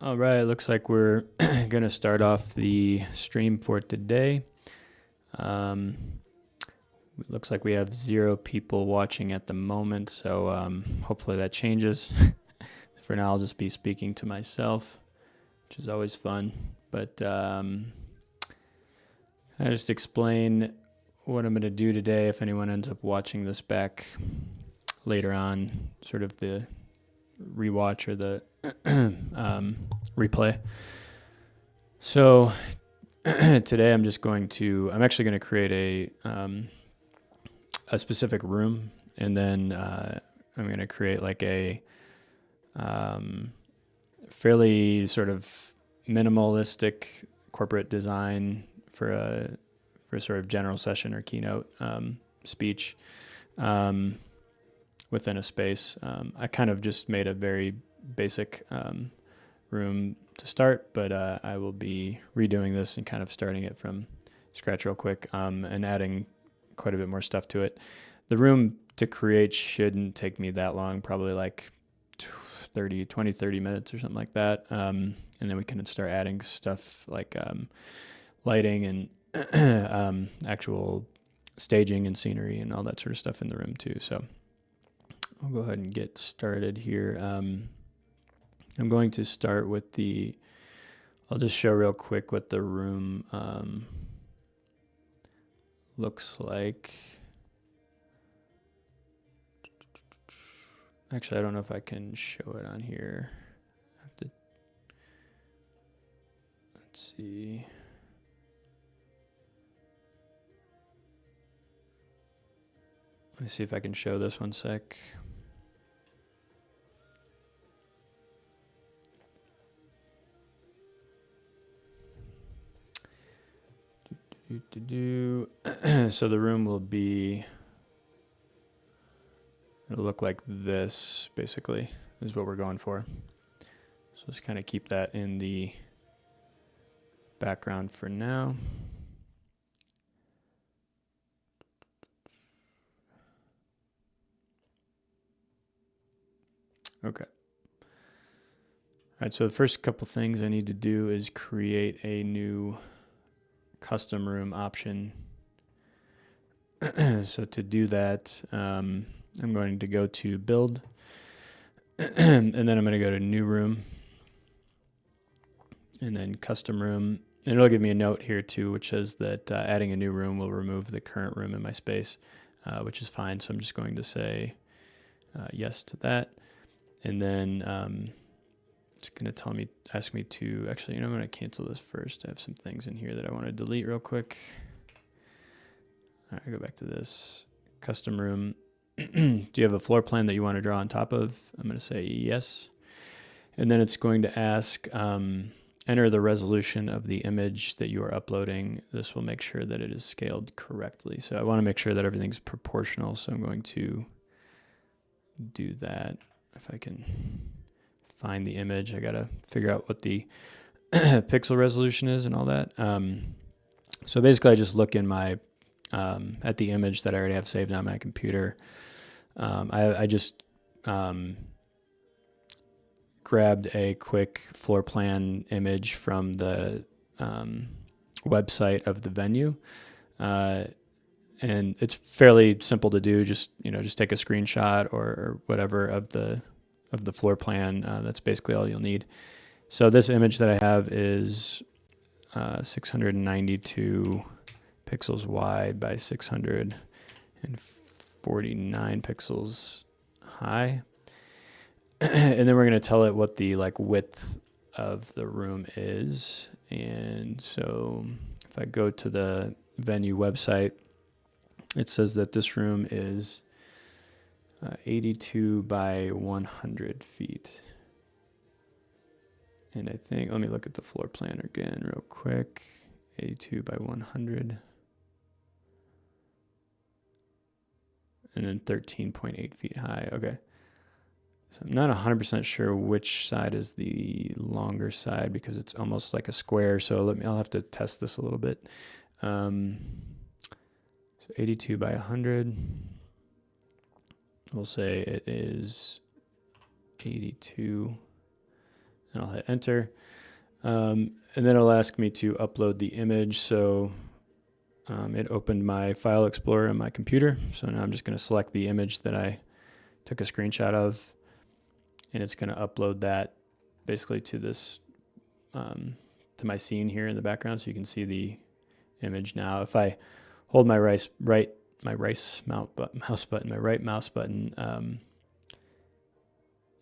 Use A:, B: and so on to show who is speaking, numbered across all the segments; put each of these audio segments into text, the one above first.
A: All right, looks like we're going to start off the stream for today. It looks like we have 0 people watching at the moment, so hopefully that changes. For now, I'll just be speaking to myself, which is always fun. But I just explain what I'm going to do today if anyone ends up watching this back later on, sort of the rewatch or the replay. So today I'm actually going to create a specific room, and then I'm going to create like a fairly sort of minimalistic corporate design for sort of general session or keynote speech within a space. I kind of just made a very basic room to start, but I will be redoing this and kind of starting it from scratch real quick and adding quite a bit more stuff to it. The room to create shouldn't take me that long, probably like 30 minutes or something like that. And then we can start adding stuff like lighting and actual staging and scenery and all that sort of stuff in the room too. So I'll go ahead and get started here. I'm going to start with I'll just show real quick what the room looks like. Actually, I don't know if I can show it on here. Let's see. Let me see if I can show this one sec. So the room will it'll look like this, basically, is what we're going for. So just kind of keep that in the background for now. Okay. All right, so the first couple things I need to do is create a new custom room option. So to do that, I'm going to go to build, and then I'm going to go to new room, and then custom room. And it'll give me a note here too, which says that adding a new room will remove the current room in my space, which is fine. So I'm just going to say yes to that. And then it's going to ask me to, actually, I'm going to cancel this first. I have some things in here that I want to delete real quick. All right, go back to this custom room. Do you have a floor plan that you want to draw on top of? I'm going to say yes. And then it's going to ask, enter the resolution of the image that you are uploading. This will make sure that it is scaled correctly. So I want to make sure that everything's proportional. So I'm going to do that. If I can find the image, I got to figure out what the pixel resolution is and all that. So basically I just look in my, at the image that I already have saved on my computer. I just grabbed a quick floor plan image from the website of the venue. And it's fairly simple to do. Just take a screenshot or whatever of the floor plan. That's basically all you'll need. So this image that I have is 692 pixels wide by 649 pixels high. And then we're going to tell it what the width of the room is. And so if I go to the venue website, it says that this room is 82 by 100 feet. And I think, let me look at the floor plan again real quick. 82 by 100. And then 13.8 feet high. Okay. So I'm not 100% sure which side is the longer side because it's almost like a square. So I'll have to test this a little bit. So 82 by 100. We'll say it is 82 and I'll hit enter. And then it'll ask me to upload the image. So it opened my file explorer on my computer. So now I'm just going to select the image that I took a screenshot of, and it's going to upload that basically to this, to my scene here in the background. So you can see the image now. If I hold my right mouse button,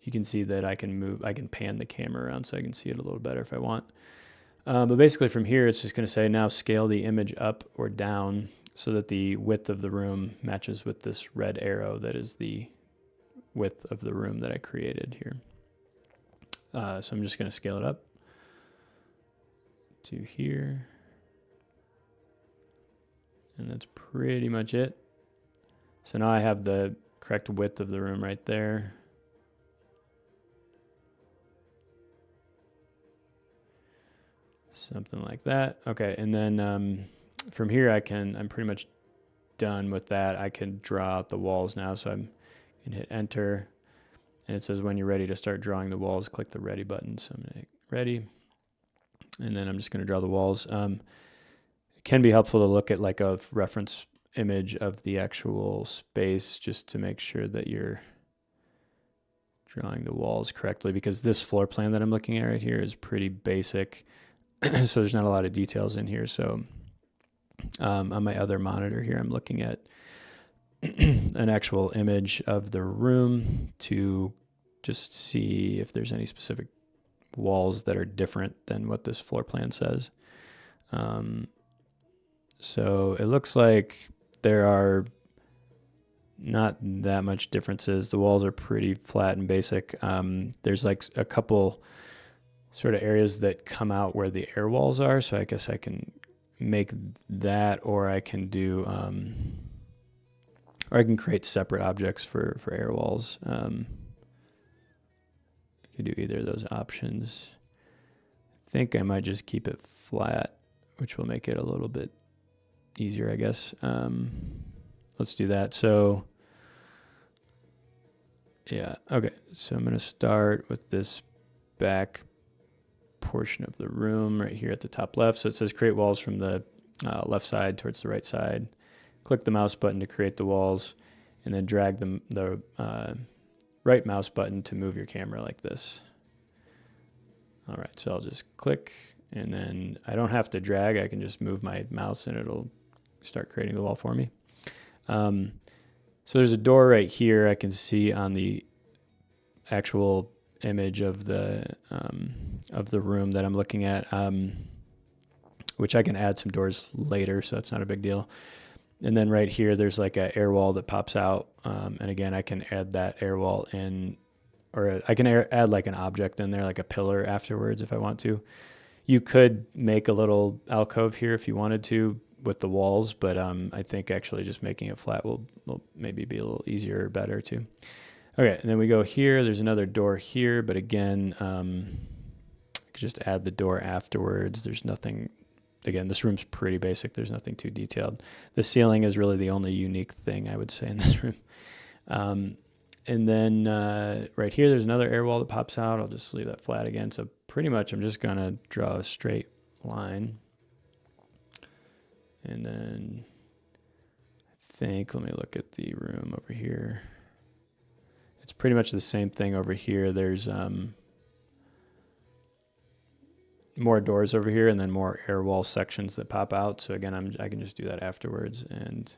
A: you can see that I can pan the camera around so I can see it a little better if I want. But basically from here, it's just going to say now scale the image up or down so that the width of the room matches with this red arrow that is the width of the room that I created here. So I'm just going to scale it up to here. And that's pretty much it. So now I have the correct width of the room right there. Something like that. Okay, and then from here I'm pretty much done with that. I can draw out the walls now, so I can hit enter, and it says when you're ready to start drawing the walls, click the ready button. So I'm gonna hit ready, and then I'm just gonna draw the walls. It can be helpful to look at like a reference image of the actual space just to make sure that you're drawing the walls correctly, because this floor plan that I'm looking at right here is pretty basic. So there's not a lot of details in here. So on my other monitor here, I'm looking at an actual image of the room to just see if there's any specific walls that are different than what this floor plan says. So it looks like there are not that much differences. The walls are pretty flat and basic. There's like a couple sort of areas that come out where the air walls are. So I guess I can make that, or I can do, or I can create separate objects for air walls. I could do either of those options. I think I might just keep it flat, which will make it a little bit easier, I guess. Let's do that. So yeah, okay. So I'm going to start with this back portion of the room right here at the top left. So it says create walls from the left side towards the right side. Click the mouse button to create the walls, and then drag the right mouse button to move your camera like this. All right, so I'll just click, and then I don't have to drag. I can just move my mouse and it'll start creating the wall for me. So there's a door right here I can see on the actual image of the room that I'm looking at, which I can add some doors later, so it's not a big deal. And then right here, there's like an air wall that pops out. And again, I can add that air wall in, or I can add like an object in there, like a pillar afterwards if I want to. You could make a little alcove here if you wanted to with the walls, but I think actually just making it flat will maybe be a little easier or better too. Okay, and then we go here. There's another door here, but again, I could just add the door afterwards. There's nothing, again, this room's pretty basic. There's nothing too detailed. The ceiling is really the only unique thing I would say in this room. And then right here, there's another air wall that pops out. I'll just leave that flat again. So pretty much I'm just gonna draw a straight line. And then I think, let me look at the room over here. It's pretty much the same thing over here. There's more doors over here and then more air wall sections that pop out. So again, I can just do that afterwards and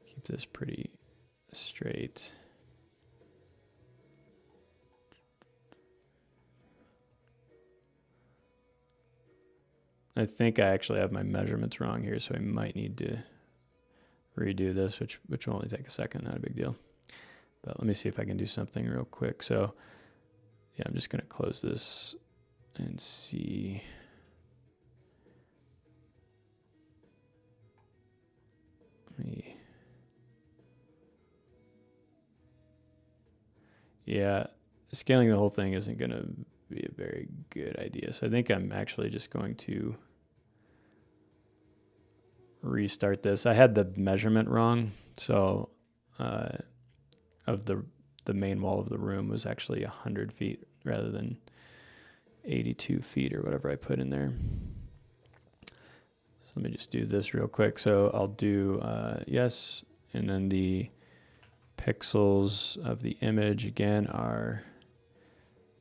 A: keep this pretty straight. I think I actually have my measurements wrong here, so I might need to redo this, which will only take a second, not a big deal. But let me see if I can do something real quick. So yeah, I'm just going to close this and see. Yeah, scaling the whole thing isn't going to be a very good idea. So I think I'm actually just going to restart this. I had the measurement wrong. So of the main wall of the room was actually 100 feet rather than 82 feet or whatever I put in there. So let me just do this real quick. So I'll do yes, and then the pixels of the image again are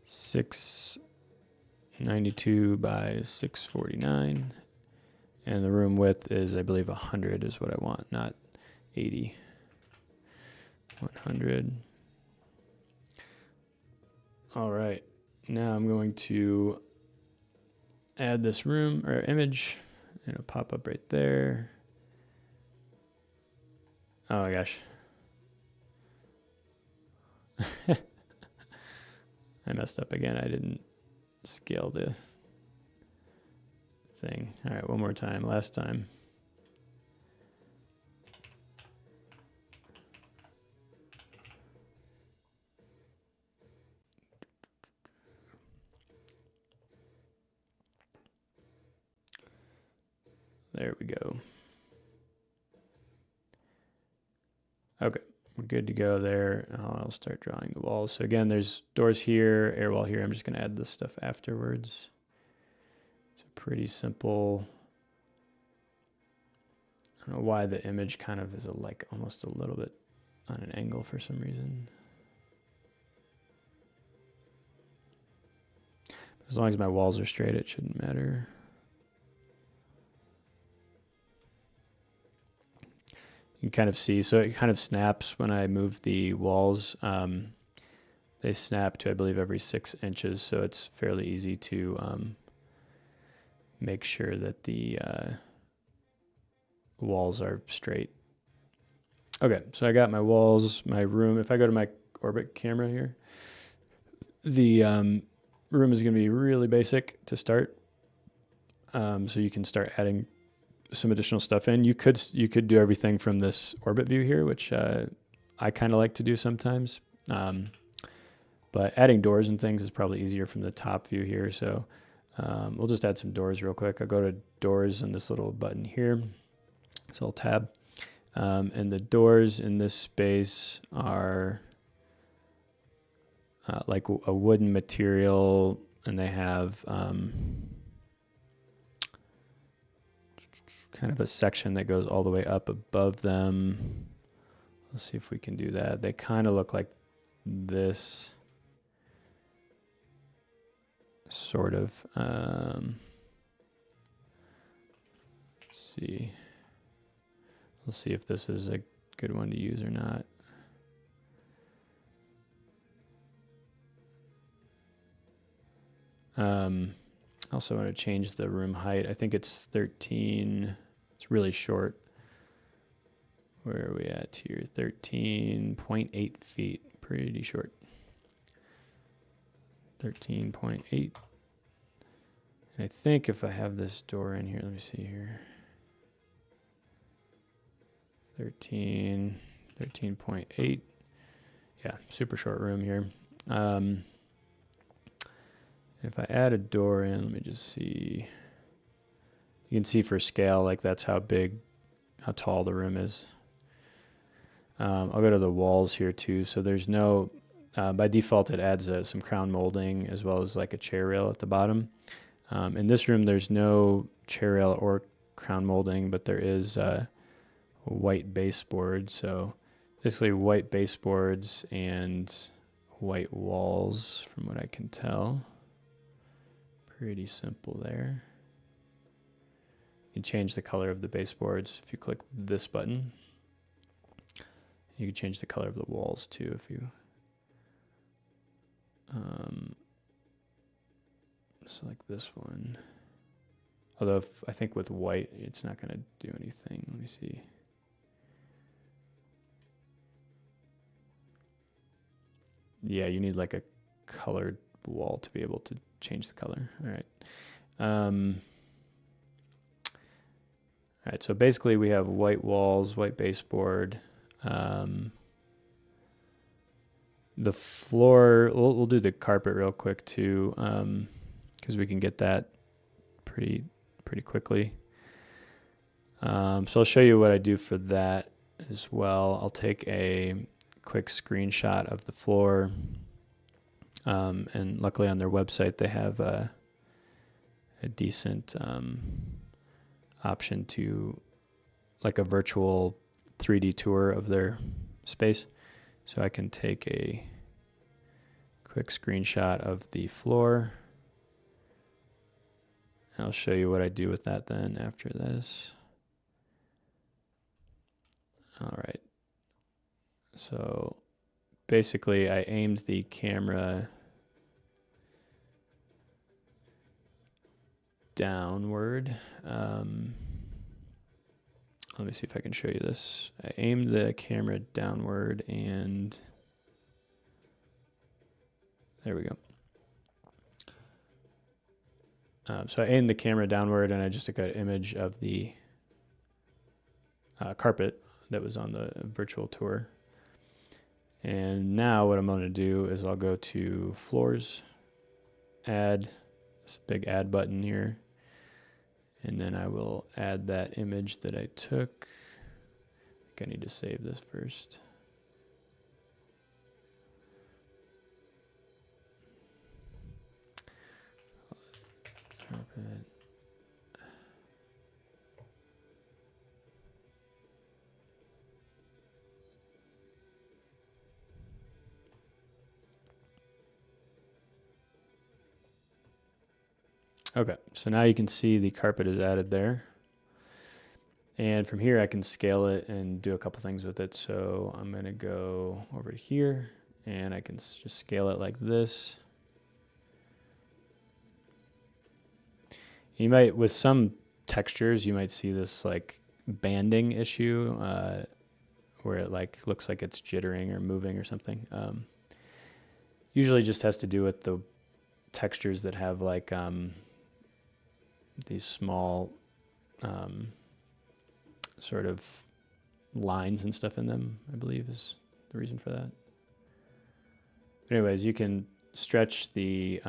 A: 692 by 649, and the room width is, I believe, 100 is what I want, not 80. 100. All right, now I'm going to add this room or image. It'll pop up right there. Oh my gosh. I messed up again. I didn't scale the thing. All right, one more time. Last time. There we go. Okay, we're good to go there. I'll start drawing the walls. So again, there's doors here, air wall here. I'm just gonna add this stuff afterwards. So pretty simple. I don't know why the image kind of is like almost a little bit on an angle for some reason. As long as my walls are straight, it shouldn't matter. You can kind of see, so it kind of snaps when I move the walls. They snap to, I believe, every 6 inches, so it's fairly easy to make sure that the walls are straight. Okay, so I got my walls, my room. If I go to my orbit camera here, the room is going to be really basic to start. So you can start adding some additional stuff in. You could do everything from this orbit view here, which I kind of like to do sometimes. But adding doors and things is probably easier from the top view here. So we'll just add some doors real quick. I'll go to doors and this little button here. So I'll tab. And the doors in this space are like a wooden material, and they have kind of a section that goes all the way up above them. Let's see if we can do that. They kind of look like this, sort of. Let's see. We'll see if this is a good one to use or not. Also want to change the room height. I think it's 13. It's really short. Where are we at here? 13.8 feet. Pretty short. 13.8. And I think if I have this door in here, let me see here. 13.8. Yeah, super short room here. If I add a door in, let me just see. You can see for scale, like that's how tall the room is. I'll go to the walls here too. So there's no, by default, it adds some crown molding as well as like a chair rail at the bottom. In this room, there's no chair rail or crown molding, but there is a white baseboard. So basically white baseboards and white walls from what I can tell. Pretty simple there. You can change the color of the baseboards if you click this button. You can change the color of the walls too if you select this one. Although I think with white it's not going to do anything. Let me see. Yeah, you need like a colored wall to be able to change the color. All right. All right, so basically we have white walls, white baseboard. The floor, we'll do the carpet real quick too, because we can get that pretty quickly. So I'll show you what I do for that as well. I'll take a quick screenshot of the floor. And luckily on their website they have a decent option to like a virtual 3D tour of their space. So I can take a quick screenshot of the floor. I'll show you what I do with that then after this. All right. So basically I aimed the camera downward. Let me see if I can show you this. I aimed the camera downward and there we go. So I aimed the camera downward and I just took an image of the carpet that was on the virtual tour. And now what I'm going to do is I'll go to floors, add, this big add button here, and then I will add that image that I took. I think I need to save this first. Carpet. Okay, so now you can see the carpet is added there. And from here I can scale it and do a couple things with it. So I'm going to go over here and I can just scale it like this. You might, with some textures, you might see this like banding issue where it like looks like it's jittering or moving or something. Usually just has to do with the textures that have like these small sort of lines and stuff in them, I believe is the reason for that. But anyways, you can stretch the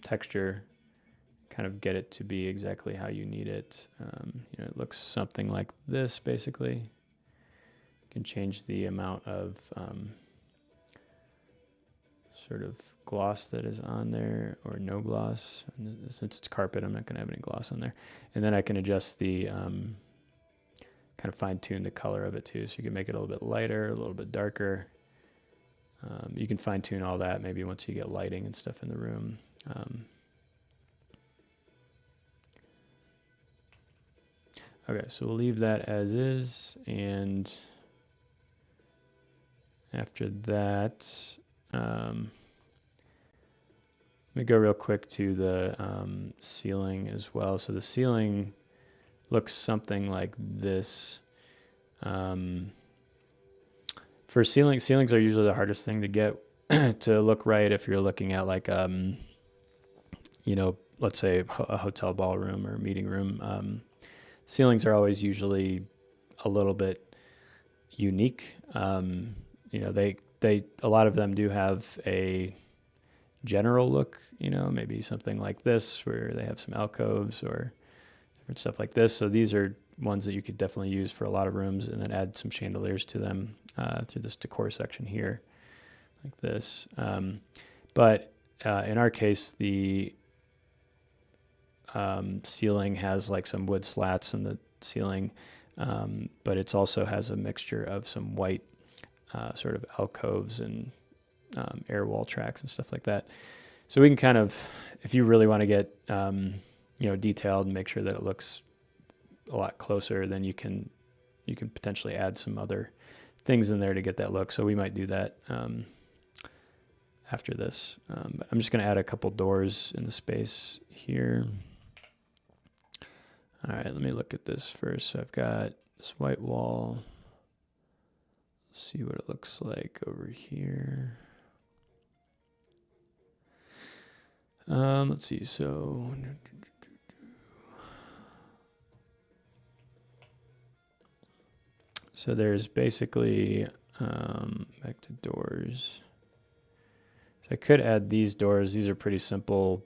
A: texture, kind of get it to be exactly how you need it. You know, it looks something like this basically. You can change the amount of sort of gloss that is on there or no gloss. And since it's carpet, I'm not going to have any gloss on there. And then I can adjust the kind of fine tune the color of it too. So you can make it a little bit lighter, a little bit darker. You can fine tune all that maybe once you get lighting and stuff in the room. Okay, so we'll leave that as is. And after that, let me go real quick to the ceiling as well. So the ceiling looks something like this. For ceilings are usually the hardest thing to get to look right if you're looking at like, you know, let's say a hotel ballroom or meeting room. Ceilings are always usually a little bit unique. You know, a lot of them do have a general look, you know, maybe something like this where they have some alcoves or different stuff like this. So these are ones that you could definitely use for a lot of rooms and then add some chandeliers to them through this decor section here like this. But in our case, the ceiling has like some wood slats in the ceiling, but it also has a mixture of some white sort of alcoves and air wall tracks and stuff like that. So we can kind of, if you really want to get you know, detailed and make sure that it looks a lot closer, then you can potentially add some other things in there to get that look. So we might do that after this. But I'm just going to add a couple doors in the space here. All right, let me look at this first. So I've got this white wall. Let's see what it looks like over here. Let's see, so there's basically, back to doors. So I could add these doors. These are pretty simple.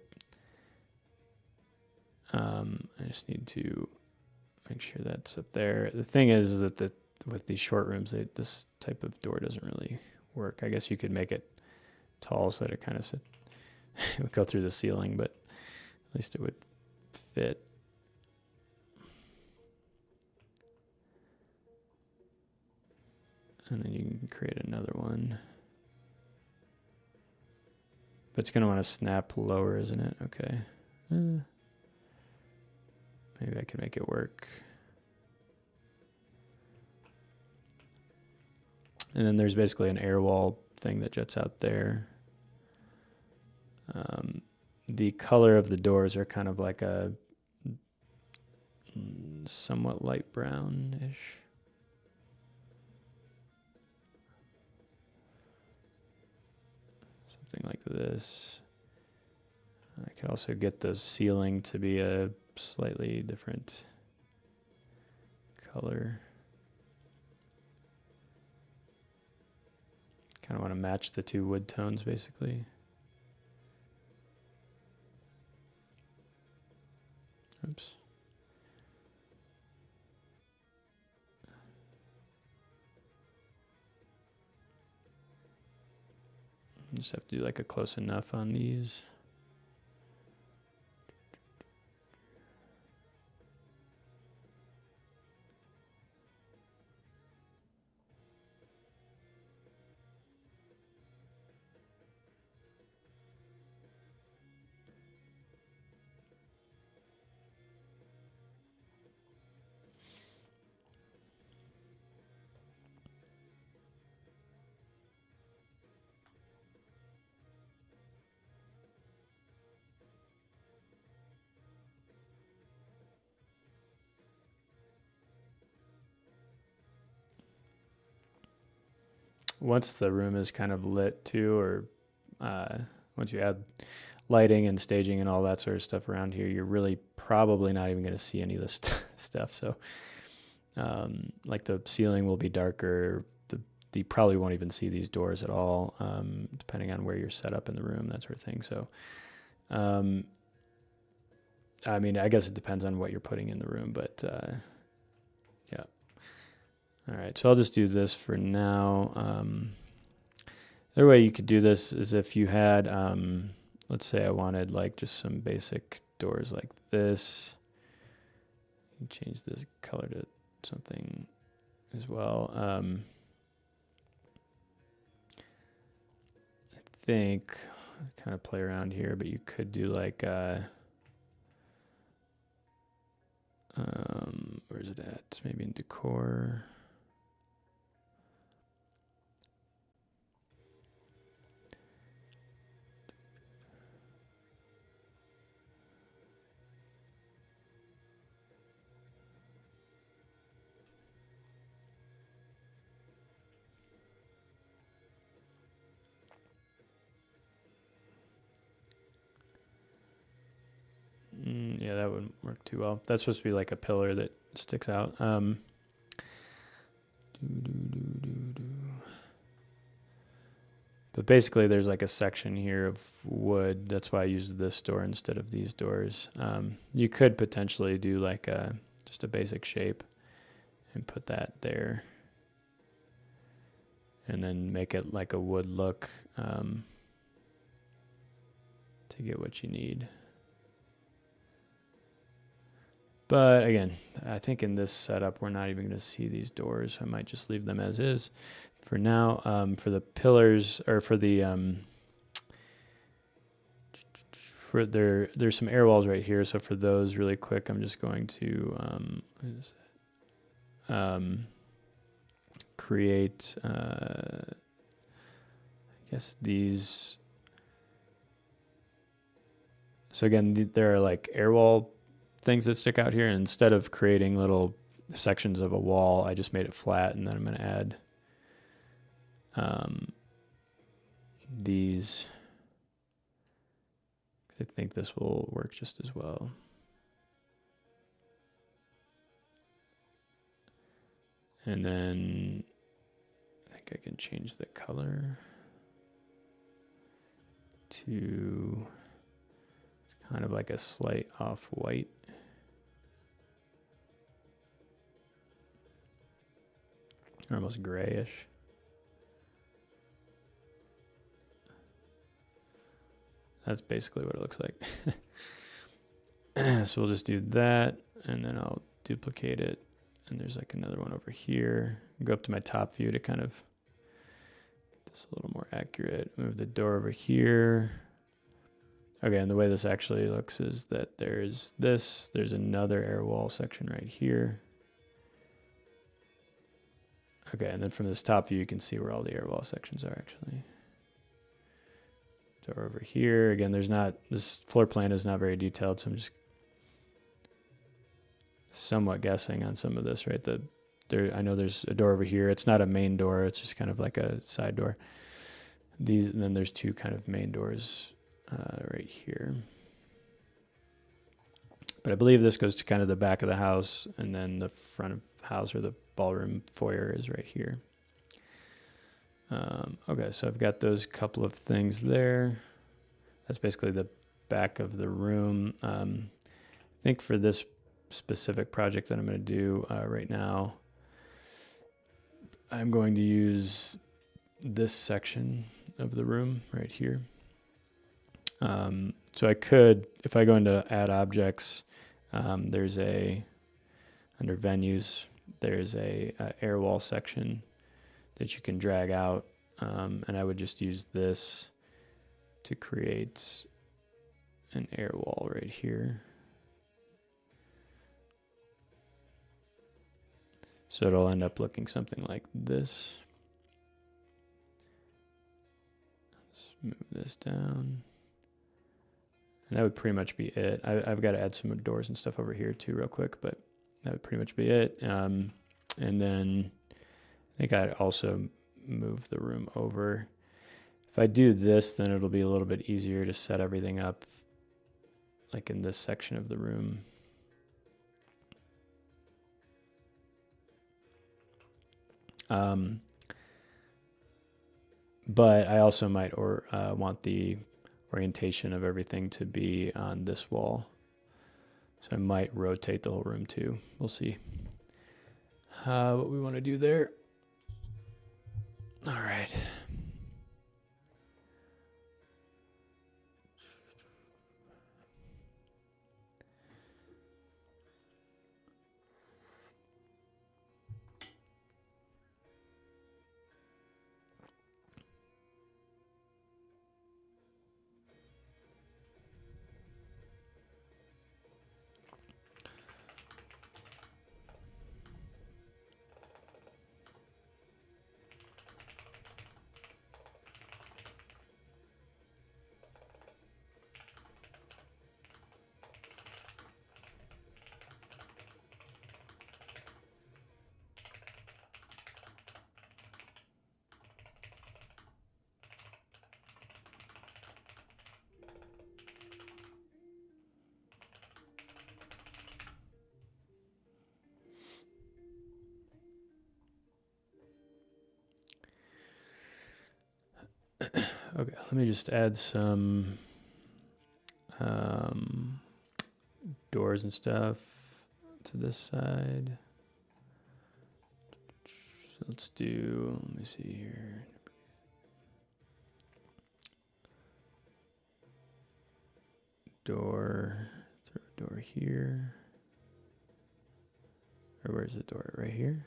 A: I just need to make sure that's up there. The thing is that with these short rooms, this type of door doesn't really work. I guess you could make it tall so that it kind of sits. it would go through the ceiling, but at least it would fit. And then you can create another one. But it's going to want to snap lower, isn't it? Okay. Maybe I can make it work. And then there's basically an air wall thing that juts out there. The color of the doors are kind of like a somewhat light brown-ish. Something like this. I could also get the ceiling to be a slightly different color. Kind of want to match the two wood tones, basically. Oops. Just have to do like a close enough on these. Once the room is kind of lit too, or once you add lighting and staging and all that sort of stuff around here, you're really probably not even going to see any of this stuff. So like the ceiling will be darker. You probably won't even see these doors at all, depending on where you're set up in the room, that sort of thing. So I mean, I guess it depends on what you're putting in the room, but yeah. All right, so I'll just do this for now. Another way you could do this is if you had, let's say I wanted like just some basic doors like this. You change this color to something as well. I think kind of play around here, but you could do like where's it at? Maybe in decor. Yeah, that wouldn't work too well. That's supposed to be like a pillar that sticks out. But basically there's like a section here of wood. That's why I used this door instead of these doors. You could potentially do like just a basic shape and put that there. And then make it like a wood look to get what you need. But again, I think in this setup, we're not even going to see these doors. I might just leave them as is for now. For the pillars, or for the there's some air walls right here. So for those, really quick, I'm just going to create, I guess these. So again, there are like air wall things that stick out here, and instead of creating little sections of a wall, I just made it flat, and then I'm going to add these. I think this will work just as well. And then I think I can change the color to kind of like a slight off-white. Almost grayish. that's basically what it looks like. So we'll just do that, and then I'll duplicate it. And there's like another one over here. Go up to my top view to kind of get this a little more accurate. Move the door over here. Okay, and the way this actually looks is that there's another air wall section right here. Okay, and then from this top view, you can see where all the air wall sections are actually. Door over here. Again, this floor plan is not very detailed, so I'm just somewhat guessing on some of this, right? I know there's a door over here. It's not a main door. It's just kind of like a side door. And then there's two kind of main doors right here. But I believe this goes to kind of the back of the house, and then the front of the house or the ballroom foyer is right here. Okay, so I've got those couple of things there. That's basically the back of the room. I think for this specific project that I'm going to do right now, I'm going to use this section of the room right here. So I could, if I go into add objects, under venues, there's a air wall section that you can drag out, and I would just use this to create an air wall right here. So it'll end up looking something like this. Let's move this down. And that would pretty much be it. I've got to add some doors and stuff over here too real quick, but that would pretty much be it. And then I think I'd also move the room over. If I do this, then it'll be a little bit easier to set everything up like in this section of the room. But I also might want the orientation of everything to be on this wall. So I might rotate the whole room too. We'll see what we want to do there. All right. Okay, let me just add some doors and stuff to this side. So let's do, let me see here. Door, throw a door here. Or where's the door? Right here?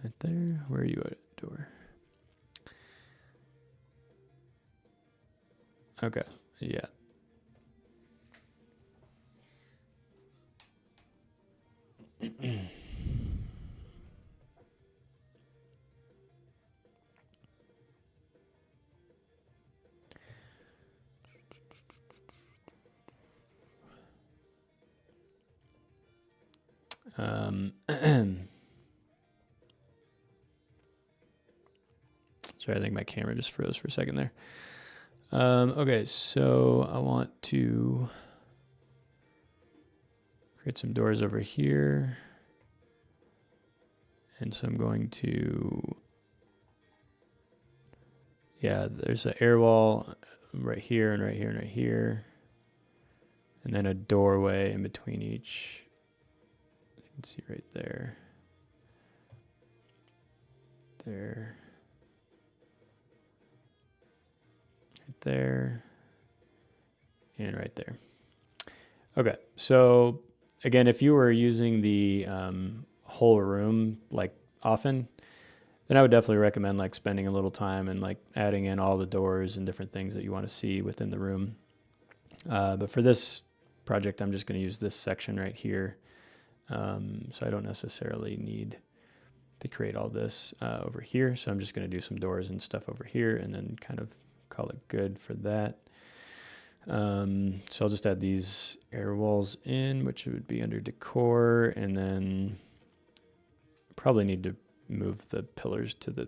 A: Right there? Where are you at, door? Okay, yeah. Sorry, I think my camera just froze for a second there. Okay, so I want to create some doors over here. And so I'm going to, yeah, there's an air wall right here and right here and right here. And then a doorway in between each. You can see right there. There. Right there. and right there. Okay, so again, if you were using the whole room like often, then I would definitely recommend like spending a little time and like adding in all the doors and different things that you want to see within the room. But for this project, I'm just going to use this section right here. So I don't necessarily need to create all this over here. So I'm just going to do some doors and stuff over here and then kind of call it good for that. So I'll just add these air walls in, which would be under decor, and then probably need to move the pillars to the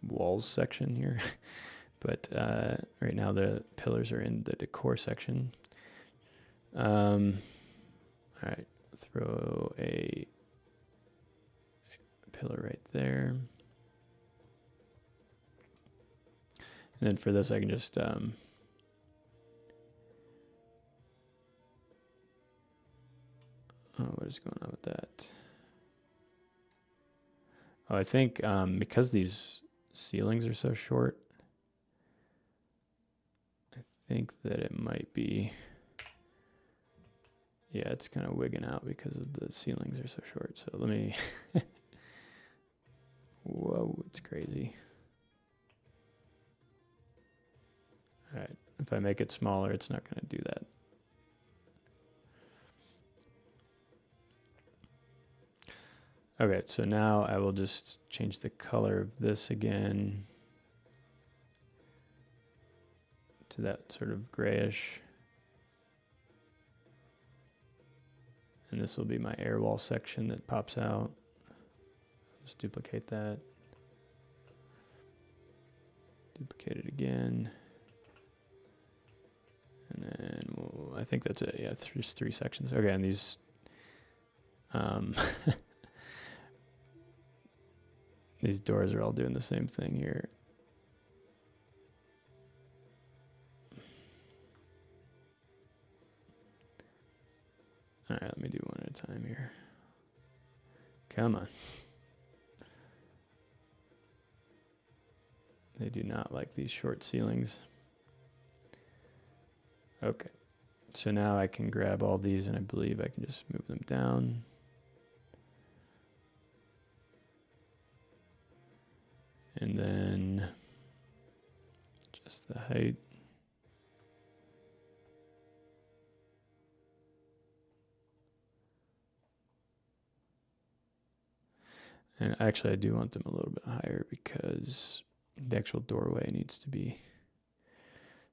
A: walls section here. But right now the pillars are in the decor section. All right, throw a pillar right there. And then for this, I can just what is going on with that? Oh, I think because these ceilings are so short, I think that it might be, yeah, it's kind of wigging out because of the ceilings are so short. So let me, whoa, it's crazy. All right, if I make it smaller, it's not going to do that. Okay, so now I will just change the color of this again to that sort of grayish. And this will be my air wall section that pops out. Just duplicate that. Duplicate it again. And then I think that's it. Yeah, there's 3 sections. Okay, and these these doors are all doing the same thing here. All right, let me do one at a time here. Come on. They do not like these short ceilings. Okay, so now I can grab all these and I believe I can just move them down. And then just the height. And actually I do want them a little bit higher because the actual doorway needs to be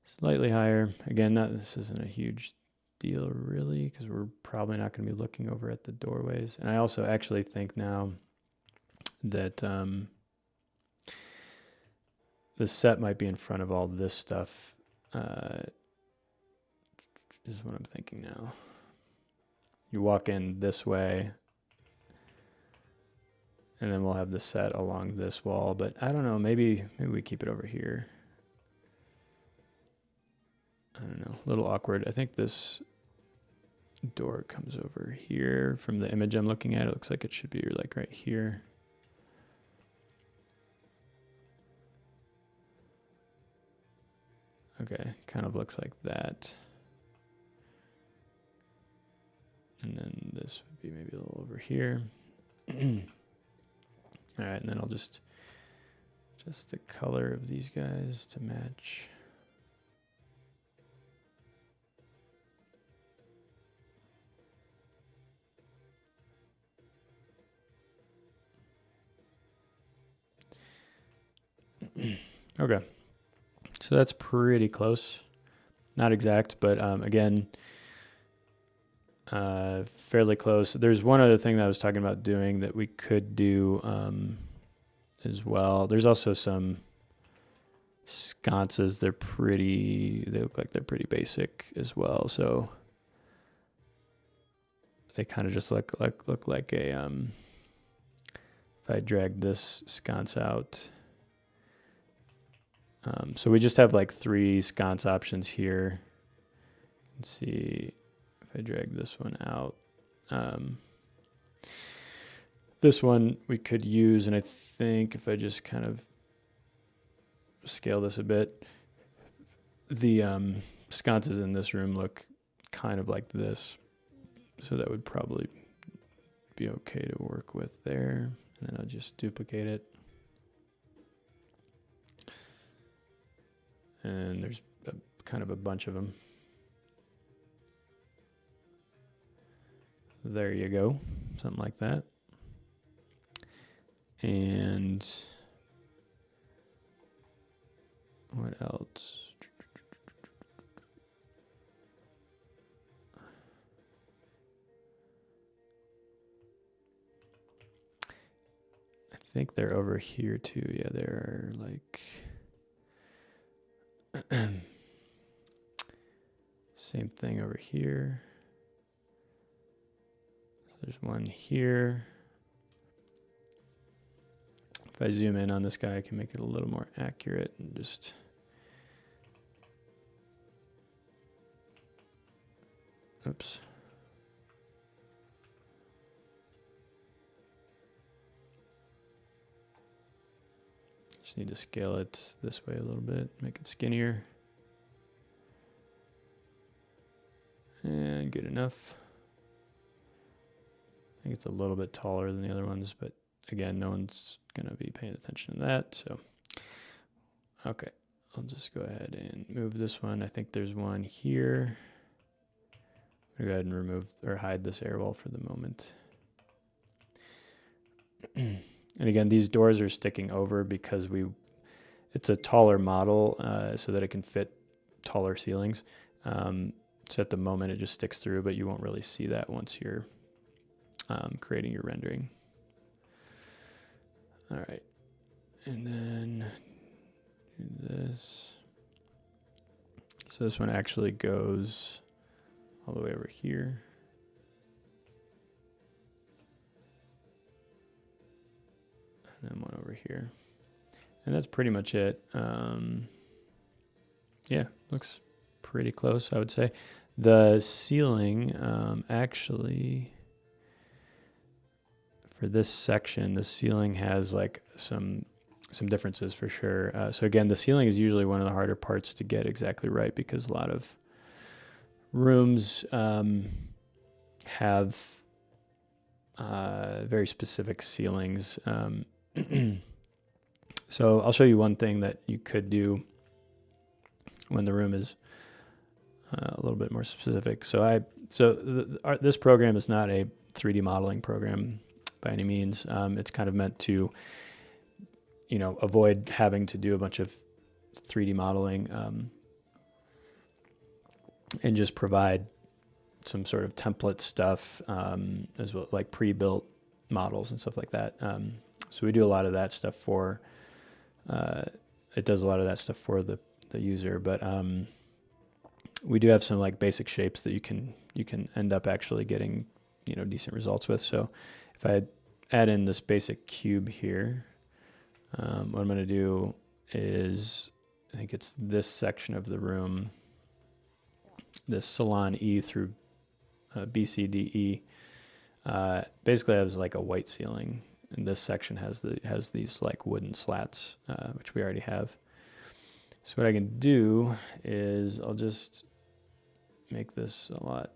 A: slightly higher. Again, this isn't a huge deal really because we're probably not going to be looking over at the doorways. And I also actually think now that the set might be in front of all this stuff, is what I'm thinking now. You walk in this way, and then we'll have the set along this wall, but I don't know, maybe we keep it over here. I don't know, a little awkward. I think this door comes over here from the image I'm looking at. It looks like it should be like right here. Okay, kind of looks like that. And then this would be maybe a little over here. All right, and then I'll just the color of these guys to match. Okay, so that's pretty close. Not exact, but again, fairly close. There's one other thing that I was talking about doing that we could do as well. There's also some sconces. They look like they're pretty basic as well. So they kind of just look like a, if I drag this sconce out. So we just have like 3 sconce options here. Let's see if I drag this one out. This one we could use, and I think if I just kind of scale this a bit, the sconces in this room look kind of like this. So that would probably be okay to work with there. And then I'll just duplicate it. And there's kind of a bunch of them. There you go, something like that. And what else? I think they're over here too. Yeah, they're like same thing over here. So there's one here. If I zoom in on this guy, I can make it a little more accurate and just oops. Just need to scale it this way a little bit, make it skinnier. And good enough. I think it's a little bit taller than the other ones, but again, no one's gonna be paying attention to that, so. Okay, I'll just go ahead and move this one. I think there's one here. I'm gonna go ahead and remove or hide this air wall for the moment. And again, these doors are sticking over because it's a taller model so that it can fit taller ceilings. So at the moment it just sticks through, but you won't really see that once you're creating your rendering. All right, and then do this. So this one actually goes all the way over here. And then one over here. And that's pretty much it. Yeah, looks pretty close, I would say. The ceiling, actually, for this section, the ceiling has like some differences for sure. So again, the ceiling is usually one of the harder parts to get exactly right because a lot of rooms have very specific ceilings. So I'll show you one thing that you could do when the room is a little bit more specific. This program is not a 3D modeling program by any means. It's kind of meant to, avoid having to do a bunch of 3D modeling and just provide some sort of template stuff as well, like pre-built models and stuff like that. So we do a lot of that stuff for, it does a lot of that stuff for the user, but we do have some like basic shapes that you can end up actually getting, decent results with. So if I add in this basic cube here, what I'm going to do is, I think it's this section of the room, this salon E through BCDE, basically has like a white ceiling, and this section has these like wooden slats, which we already have. So what I can do is I'll just make this a lot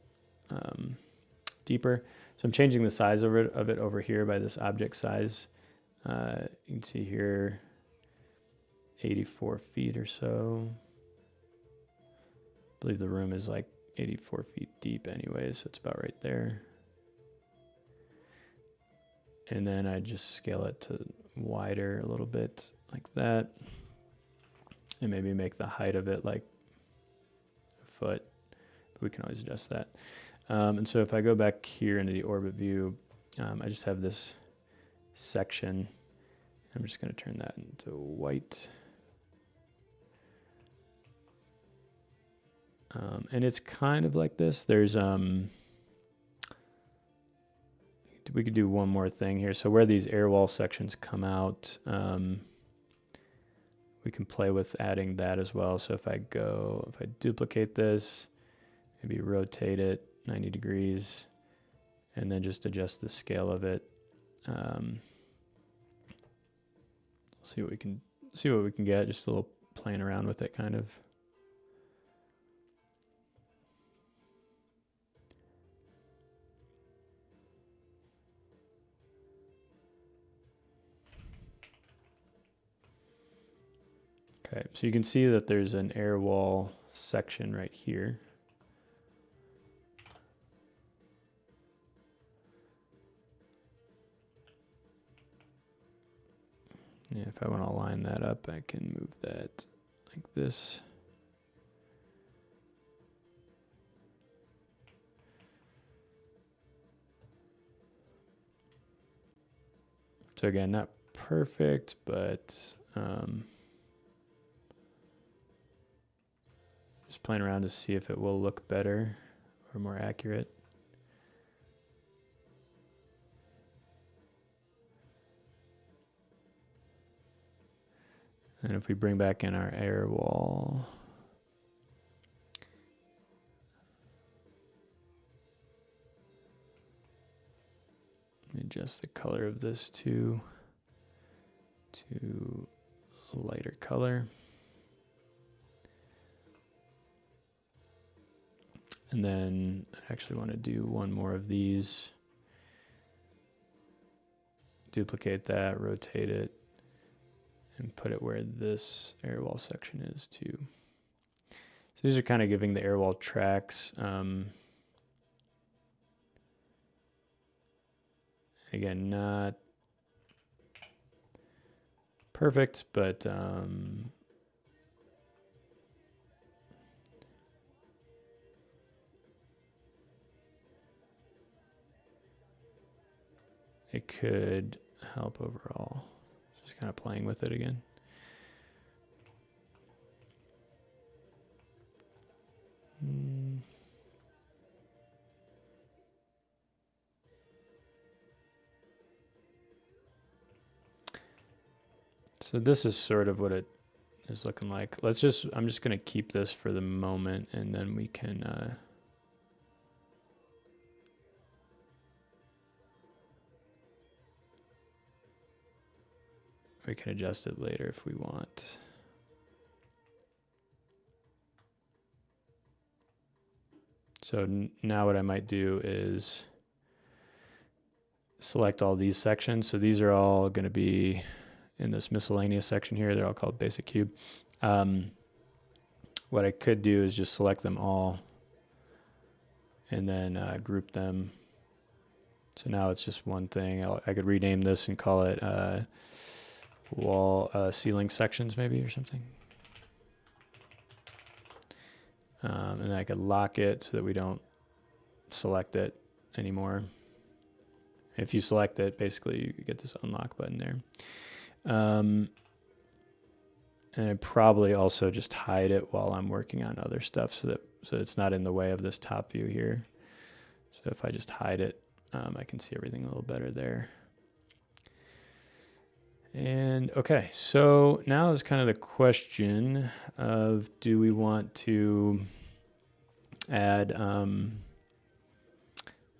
A: deeper. So I'm changing the size of it over here by this object size. You can see here 84 feet or so. I believe the room is like 84 feet deep anyways, so it's about right there. And then I just scale it to wider a little bit like that. And maybe make the height of it like a foot. But we can always adjust that. And so if I go back here into the orbit view, I just have this section. I'm just going to turn that into white. And it's kind of like this. There's we could do one more thing here. So where these air wall sections come out, we can play with adding that as well. So if I duplicate this, maybe rotate it 90 degrees, and then just adjust the scale of it. See what we can get. Just a little playing around with it, kind of. Okay, so you can see that there's an air wall section right here. Yeah, if I want to line that up, I can move that like this. So again, not perfect, but just playing around to see if it will look better or more accurate. And if we bring back in our air wall, let me adjust the color of this to a lighter color. And then I actually want to do one more of these. Duplicate that, rotate it, and put it where this air wall section is too. So these are kind of giving the air wall tracks. Again, not perfect, but it could help overall. Just kind of playing with it again. So this is sort of what it is looking like. I'm just going to keep this for the moment, and then we can adjust it later if we want. So now what I might do is select all these sections. So these are all going to be in this miscellaneous section here. They're all called basic cube. What I could do is just select them all and then group them. So now it's just one thing. I could rename this and call it wall ceiling sections maybe or something. And then I could lock it so that we don't select it anymore. If you select it, basically you get this unlock button there. And I'd probably also just hide it while I'm working on other stuff so it's not in the way of this top view here. So if I just hide it, I can see everything a little better there. And okay, so now is kind of the question of, do we want to add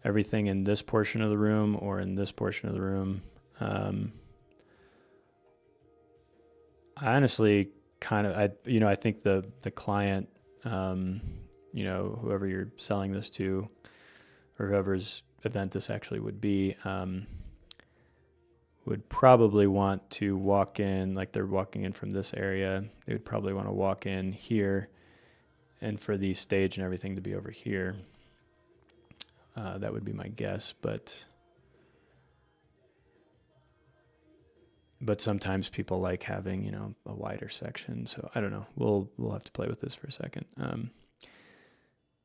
A: everything in this portion of the room or in this portion of the room? I honestly I think the client, whoever you're selling this to or whoever's event this actually would be, would probably want to walk in, like they're walking in from this area. They would probably want to walk in here and for the stage and everything to be over here. That would be my guess, but sometimes people like having, a wider section. So I don't know. We'll have to play with this for a second.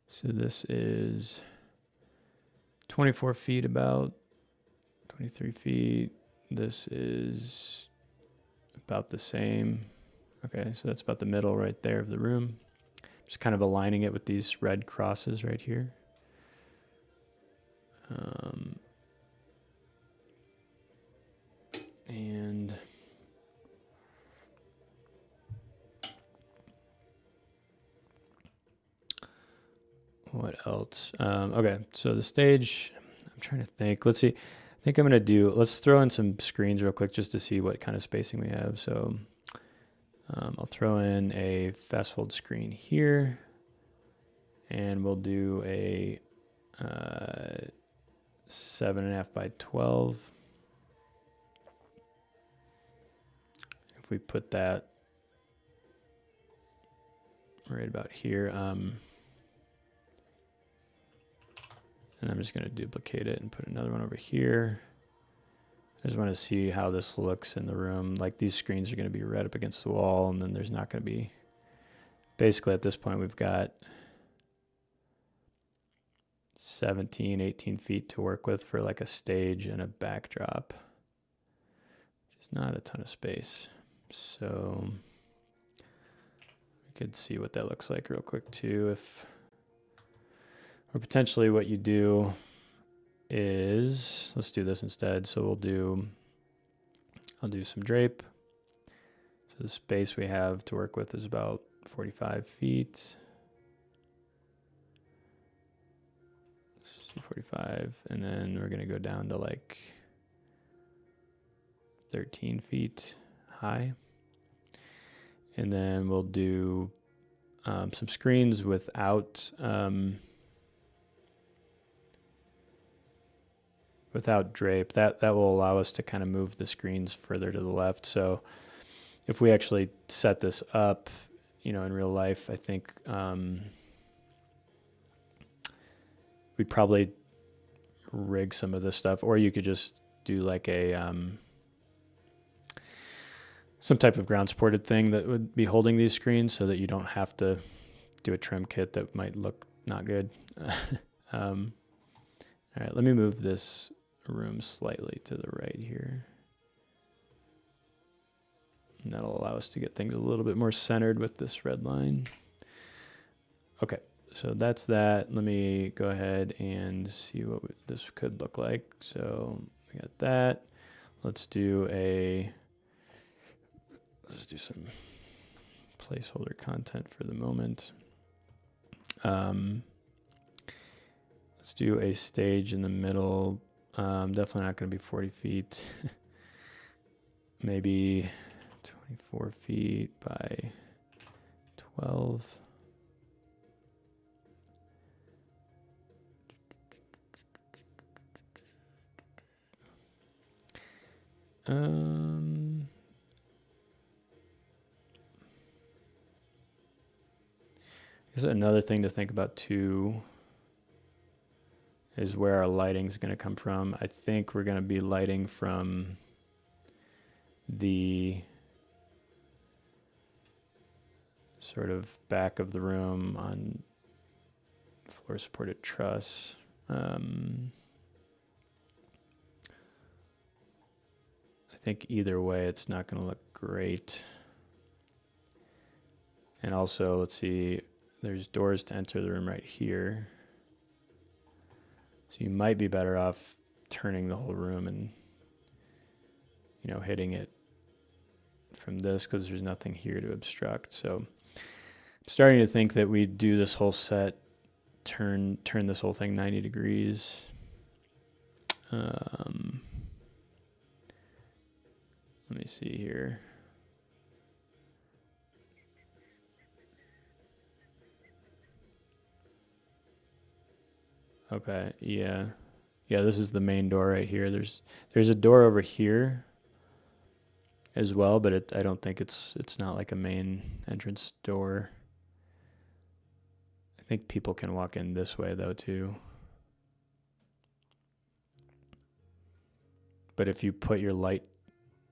A: So this is 24 feet, about 23 feet. This is about the same. Okay, so that's about the middle right there of the room. Just kind of aligning it with these red crosses right here. And what else? Okay, so the stage, I'm trying to think. Let's see. I think let's throw in some screens real quick just to see what kind of spacing we have. So I'll throw in a fast fold screen here, and we'll do a 7.5 by 12. If we put that right about here. And I'm just going to duplicate it and put another one over here. I just want to see how this looks in the room. Like these screens are going to be right up against the wall, and then there's not going to be, basically at this point we've got 17, 18 feet to work with for like a stage and a backdrop, which is not a ton of space. So we could see what that looks like real quick too. If, or potentially what you do is, let's do this instead. So I'll do some drape. So the space we have to work with is about 45 feet. 45, and then we're going to go down to like 13 feet high. And then we'll do some screens without drape. That will allow us to kind of move the screens further to the left. So if we actually set this up, you know, in real life, I think we'd probably rig some of this stuff, or you could just do like a some type of ground supported thing that would be holding these screens so that you don't have to do a trim kit that might look not good. All right, let me move this room slightly to the right here. And that'll allow us to get things a little bit more centered with this red line. Okay, so that's that. Let me go ahead and see what this could look like. So we got that. Let's do some placeholder content for the moment. Let's do a stage in the middle. Definitely not going to be 40 feet. Maybe 24 feet by 12. I guess another thing to think about too is where our lighting is going to come from. I think we're going to be lighting from the sort of back of the room on floor supported truss. I think either way it's not going to look great. And also, let's see, there's doors to enter the room right here. So you might be better off turning the whole room and, you know, hitting it from this because there's nothing here to obstruct. So I'm starting to think that we do this whole set, turn this whole thing 90 degrees. Let me see here. Okay, yeah. Yeah, this is the main door right here. There's a door over here as well, but I don't think it's not like a main entrance door. I think people can walk in this way though too. But if you put your light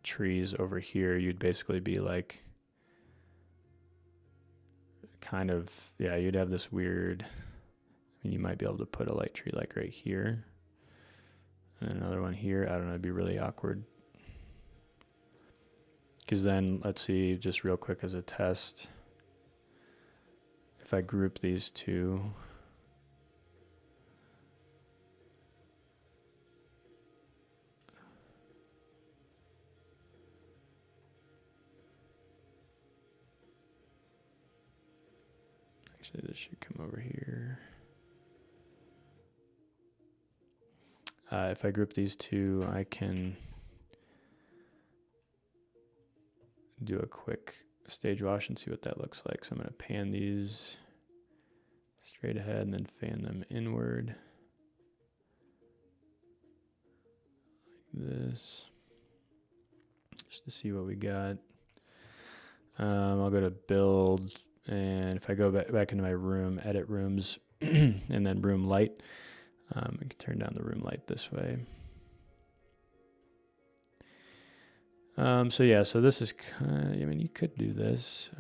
A: trees over here, you'd basically be like kind of, yeah, you'd have this weird, and you might be able to put a light tree like right here and another one here. I don't know, it'd be really awkward. Because then, let's see, just real quick as a test, if I group these two, actually this should come over here. If I group these two, I can do a quick stage wash and see what that looks like. So I'm going to pan these straight ahead and then fan them inward like this, just to see what we got. I'll go to build And if I go back into my room, edit rooms, and then room light, I can turn down the room light this way. So yeah, so this is kind of, I mean, you could do this.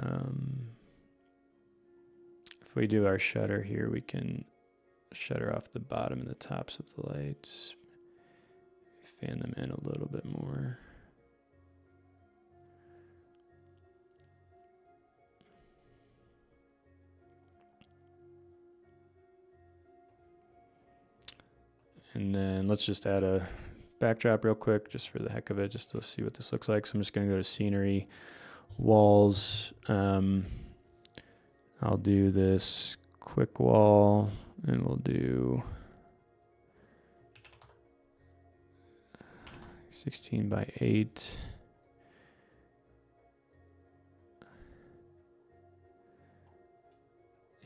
A: If we do our shutter here, we can shutter off the bottom and the tops of the lights. Fan them in a little bit more. And then let's just add a backdrop real quick, just for the heck of it, just to see what this looks like. So I'm just going to go to scenery, walls. I'll do this quick wall, and we'll do 16 by 8.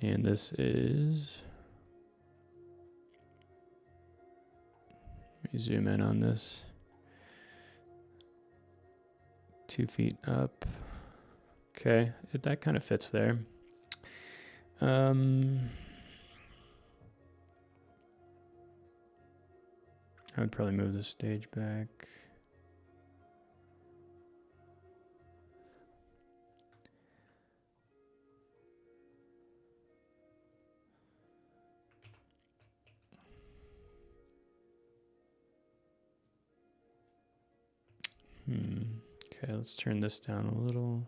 A: And this is, let me zoom in on this. 2 feet up. Okay, that kind of fits there. I would probably move the stage back. Okay, let's turn this down a little.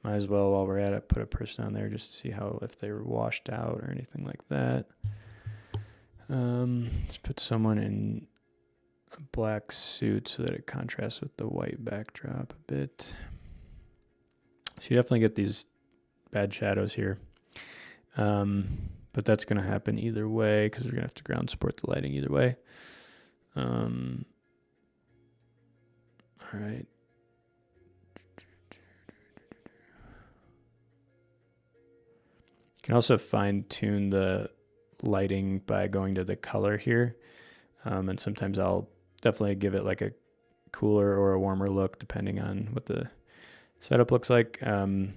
A: Might as well, while we're at it, put a person on there just to see how, if they were washed out or anything like that. Let's put someone in a black suit so that it contrasts with the white backdrop a bit. So you definitely get these bad shadows here. But that's going to happen either way because we're going to have to ground support the lighting either way. All right. You can also fine tune the lighting by going to the color here. And sometimes I'll definitely give it like a cooler or a warmer look depending on what the setup looks like. And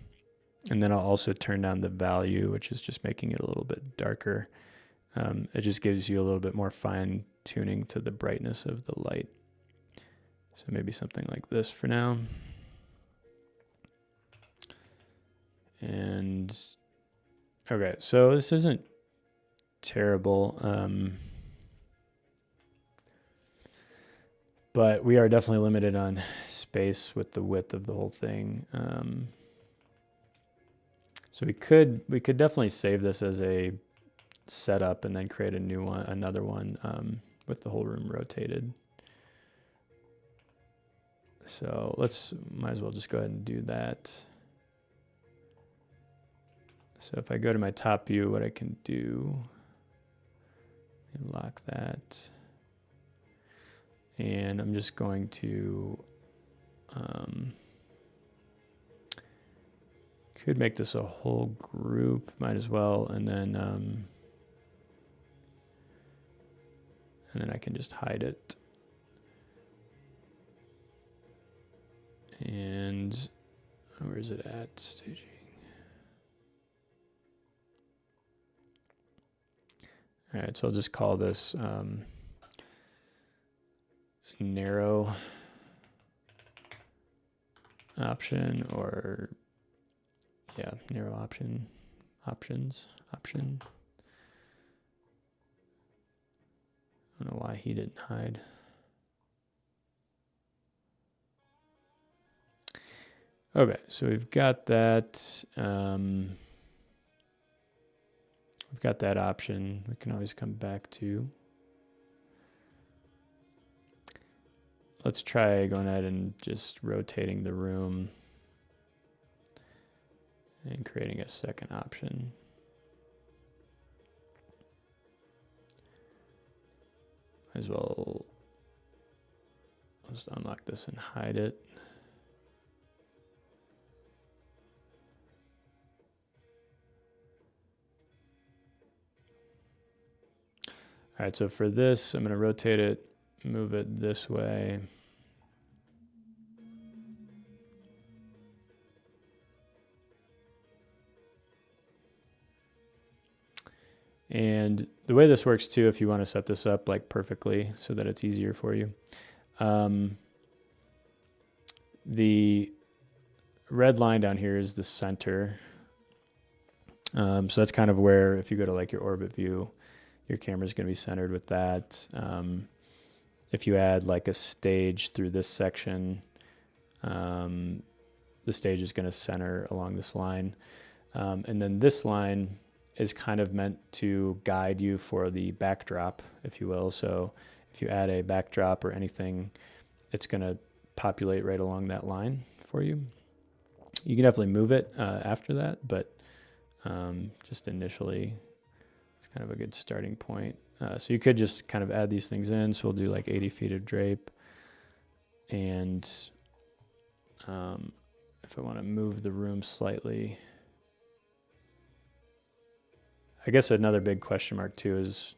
A: then I'll also turn down the value, which is just making it a little bit darker. It just gives you a little bit more fine tuning to the brightness of the light. So maybe something like this for now. And okay, so this isn't terrible. But we are definitely limited on space with the width of the whole thing. So we could definitely save this as a setup and then create a new one, another one with the whole room rotated. So might as well just go ahead and do that. So if I go to my top view, what I can do, lock that. And I'm just going to, could make this a whole group, might as well, and then I can just hide it. And where is it at? Staging. All right, so I'll just call this narrow option, or yeah, narrow option, option. I don't know why he didn't hide. Okay, so we've got that. We've got that option. We can always come back to. Let's try going ahead and just rotating the room and creating a second option. Might as well just unlock this and hide it. All right, so for this, I'm going to rotate it, move it this way. And the way this works too, if you want to set this up like perfectly so that it's easier for you, the red line down here is the center. So that's kind of where, if you go to like your orbit view, your camera is going to be centered with that. If you add like a stage through this section, the stage is going to center along this line. And then this line is kind of meant to guide you for the backdrop, if you will. So if you add a backdrop or anything, it's going to populate right along that line for you. You can definitely move it after that, but just initially, it's kind of a good starting point. So you could just kind of add these things in. So we'll do like 80 feet of drape. And if I want to move the room slightly, I guess another big question mark too is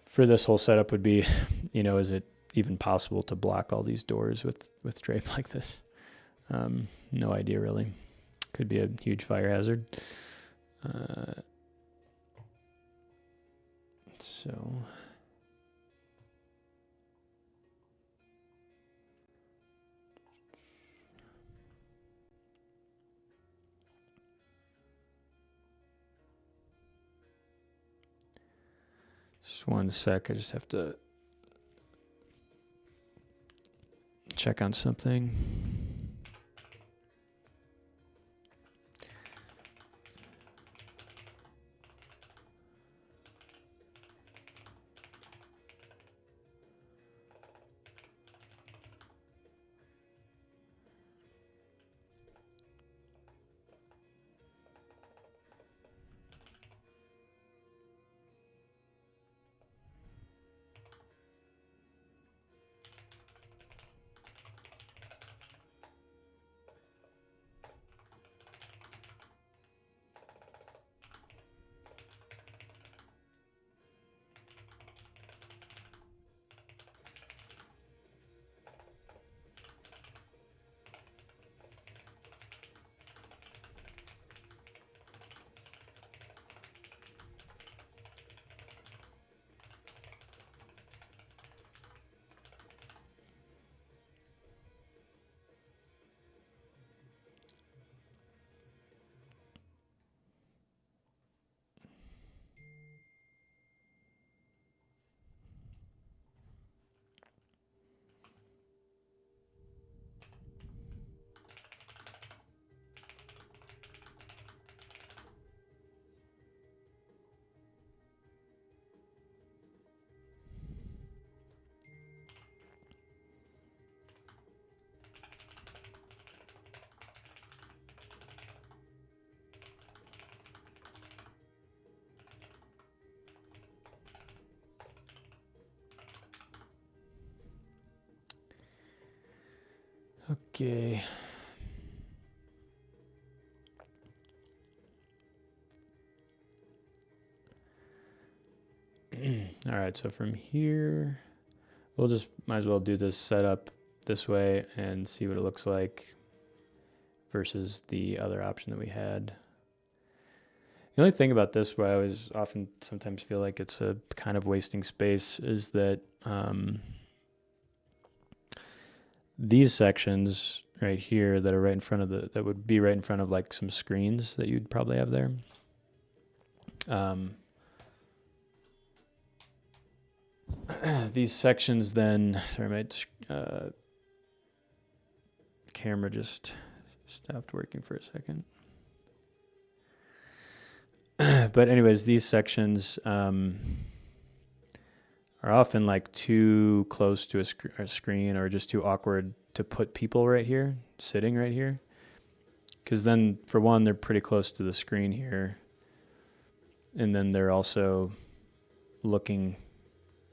A: for this whole setup would be, is it even possible to block all these doors with drape like this? No idea really. Could be a huge fire hazard. So just one sec, I just have to check on something. Okay. All right, so from here, we'll just might as well do this setup this way and see what it looks like versus the other option that we had. The only thing about this where I always sometimes feel like it's a kind of wasting space is that these sections right here that are right in front of that would be right in front of like some screens that you'd probably have there. These sections then, sorry, my camera just stopped working for a second. But anyways, these sections are often like too close to a screen or just too awkward to put people right here, sitting right here. Because then, for one, they're pretty close to the screen here. And then they're also looking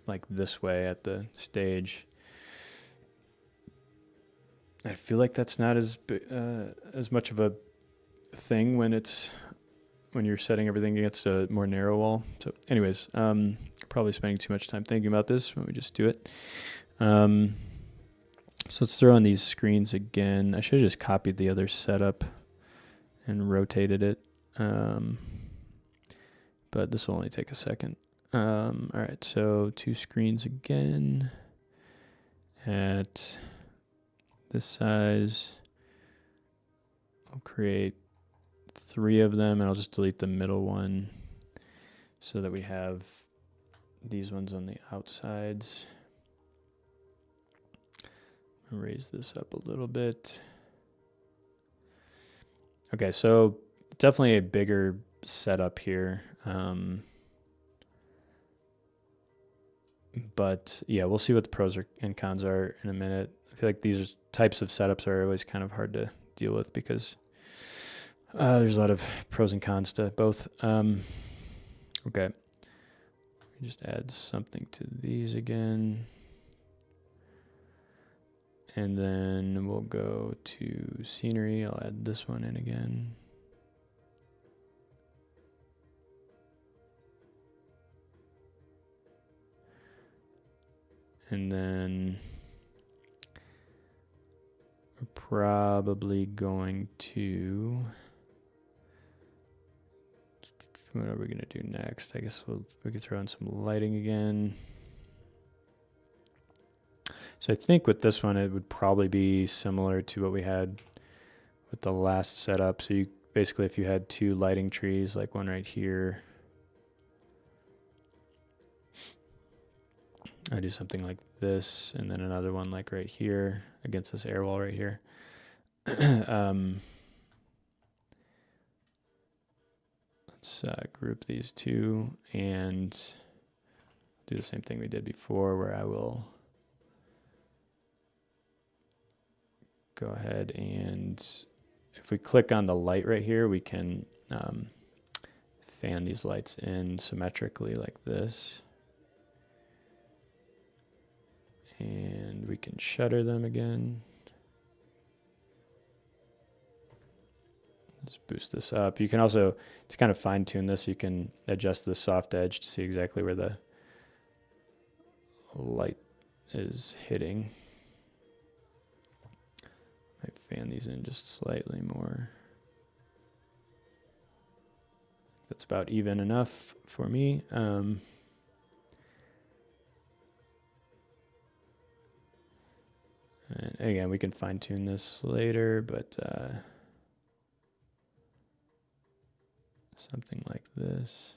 A: like this way at the stage. I feel like that's not as much of a thing when you're setting everything against a more narrow wall. So anyways, probably spending too much time thinking about this when we just do it. So let's throw on these screens again. I should have just copied the other setup and rotated it. but this will only take a second. All right, so 2 screens again at this size. I'll create 3 of them, and I'll just delete the middle one so that we have these ones on the outsides. Raise this up a little bit. Okay, so definitely a bigger setup here. But yeah, we'll see what the pros and cons are in a minute. I feel like these types of setups are always kind of hard to deal with because there's a lot of pros and cons to both. Okay, just add something to these again. And then we'll go to scenery. I'll add this one in again. And then we're probably going to, what are we going to do next? I guess we could throw in some lighting again. So I think with this one, it would probably be similar to what we had with the last setup. So you basically, if you had 2 lighting trees, like one right here, I do something like this, and then another one like right here against this air wall right here. Let's group these 2 and do the same thing we did before, where I will go ahead and if we click on the light right here, we can fan these lights in symmetrically like this. And we can shutter them again. Just boost this up. You can also, to kind of fine tune this, you can adjust the soft edge to see exactly where the light is hitting. Might fan these in just slightly more. That's about even enough for me. And again, we can fine tune this later, but something like this.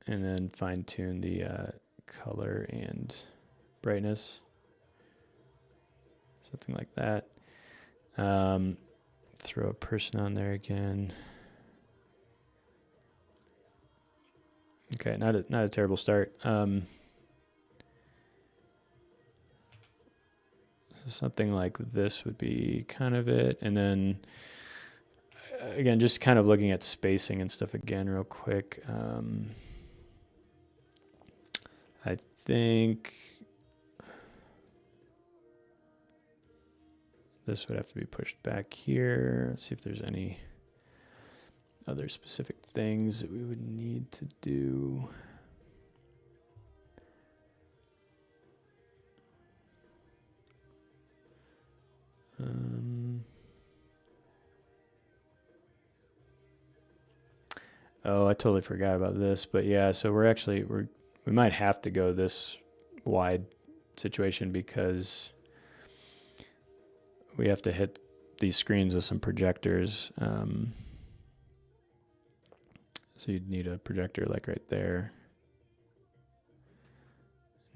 A: And then fine tune the color and brightness. Something like that. Throw a person on there again. Okay, not a terrible start. So something like this would be kind of it. And then, again, just kind of looking at spacing and stuff again real quick. I think this would have to be pushed back here. Let's see if there's any other specific things that we would need to do. Oh, I totally forgot about this, but yeah, so we might have to go this wide situation because we have to hit these screens with some projectors. So you'd need a projector like right there.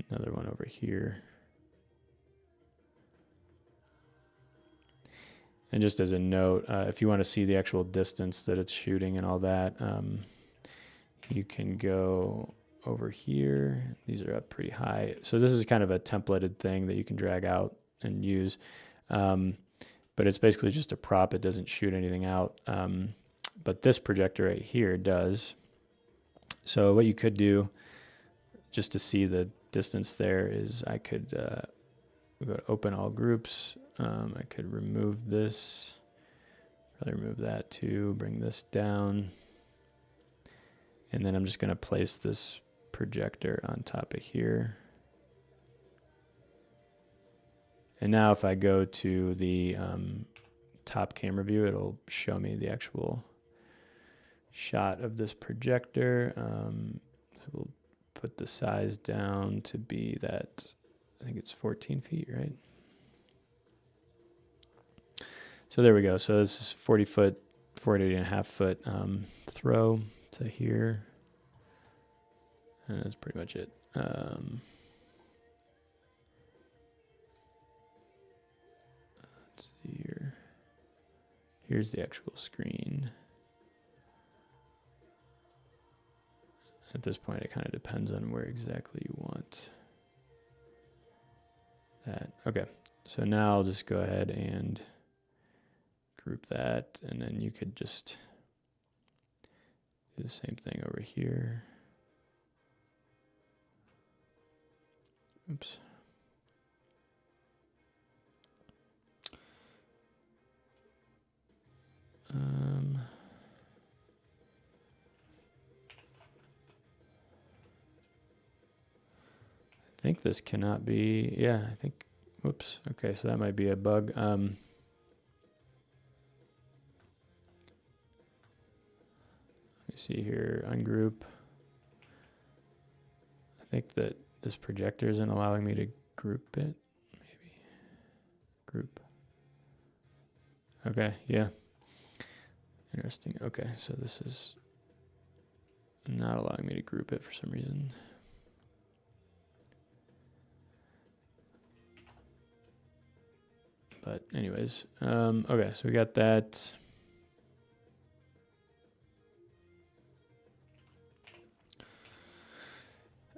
A: Another one over here. And just as a note, if you want to see the actual distance that it's shooting and all that, you can go over here. These are up pretty high. So this is kind of a templated thing that you can drag out and use. But it's basically just a prop. It doesn't shoot anything out. But this projector right here does. So what you could do, just to see the distance there, is I could go to open all groups. I could remove this, probably remove that too, bring this down. And then I'm just going to place this projector on top of here. And now if I go to the top camera view, it'll show me the actual shot of this projector. We'll put the size down to be that, I think it's 14 feet, right? So there we go. So this is 40.5 foot throw to here. And that's pretty much it. Let's see here. Here's the actual screen. At this point, it kind of depends on where exactly you want that. Okay, so now I'll just go ahead and group that, and then you could just do the same thing over here. Oops. I think this cannot be, yeah, I think, whoops, okay, so that might be a bug. Let me see here, ungroup. I think that this projector isn't allowing me to group it, maybe. Group. Okay, yeah. Interesting, okay, so this is not allowing me to group it for some reason. But anyways, okay, so we got that.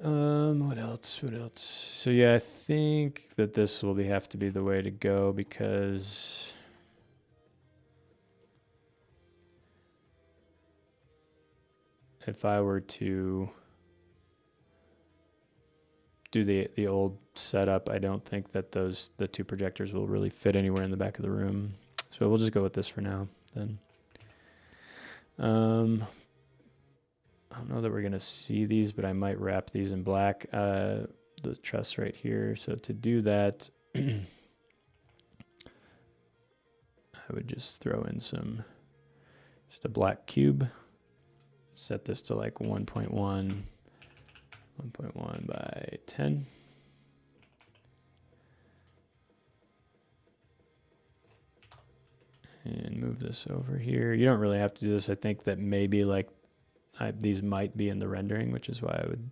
A: What else? What else? So yeah, I think that this will have to be the way to go, because if I were to do the old setup, I don't think that the two projectors will really fit anywhere in the back of the room. So we'll just go with this for now then. I don't know that we're gonna see these, but I might wrap these in black, the truss right here. So to do that, I would just throw in just a black cube, set this to like 1.1 by 10. And move this over here. You don't really have to do this. I think that maybe like these might be in the rendering, which is why I would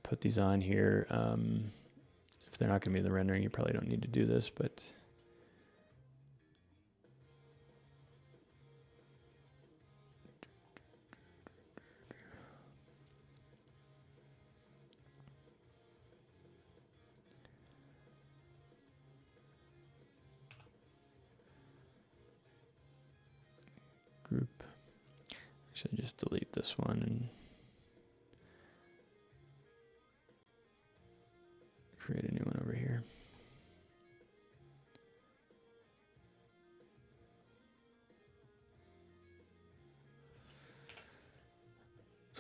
A: put these on here. If they're not going to be in the rendering, you probably don't need to do this, but group. Actually, just delete this one and create a new one over here.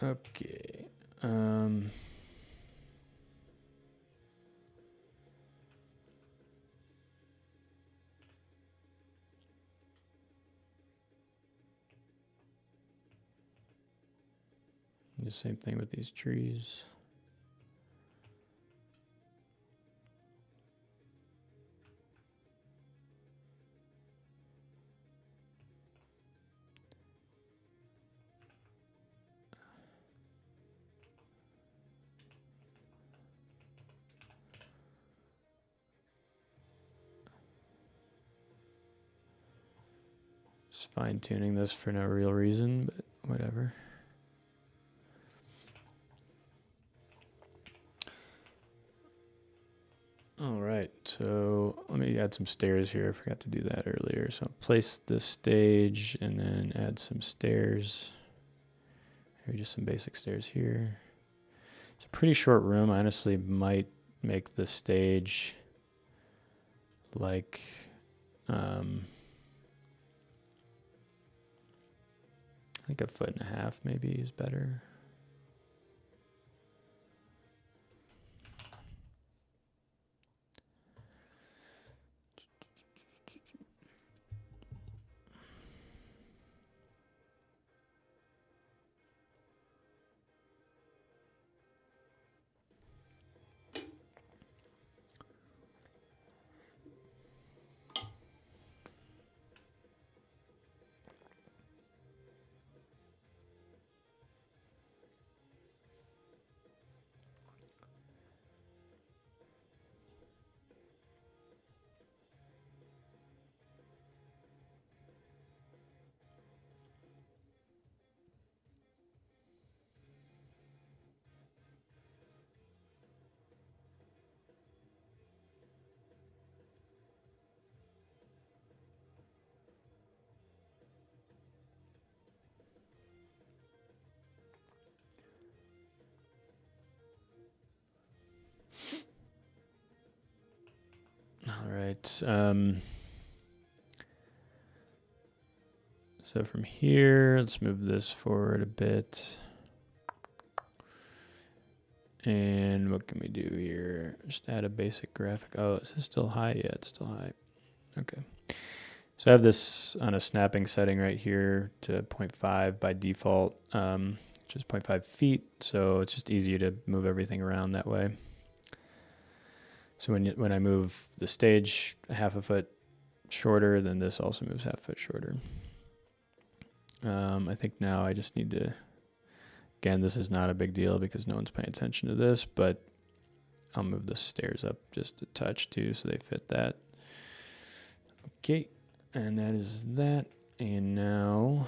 A: Okay. The same thing with these trees. Just fine-tuning this for no real reason, but whatever. All right, so let me add some stairs here. I forgot to do that earlier. So I'll place this stage and then add some stairs. Maybe just some basic stairs here. It's a pretty short room. I honestly might make the stage like I think 1.5 feet maybe is better. right. So from here, let's move this forward a bit. And what can we do here? Just add a basic graphic. Oh, is this still high? Yeah, it's still high. Okay. So I have this on a snapping setting right here to 0.5 by default, which is 0.5 feet. So it's just easy to move everything around that way. So when I move the stage half a foot shorter, then this also moves half a foot shorter. I think now I just need to, again, this is not a big deal because no one's paying attention to this, but I'll move the stairs up just a touch too so they fit that. Okay, and that is that. And now,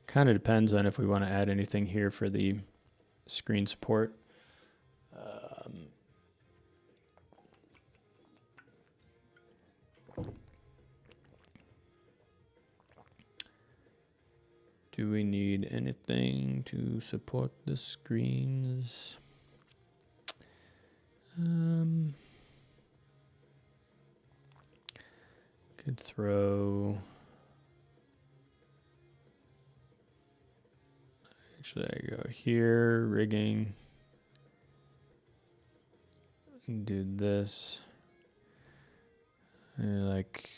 A: kind of depends on if we want to add anything here for the screen support. Do we need anything to support the screens? Could throw. Actually, I go here, rigging. Do this. Like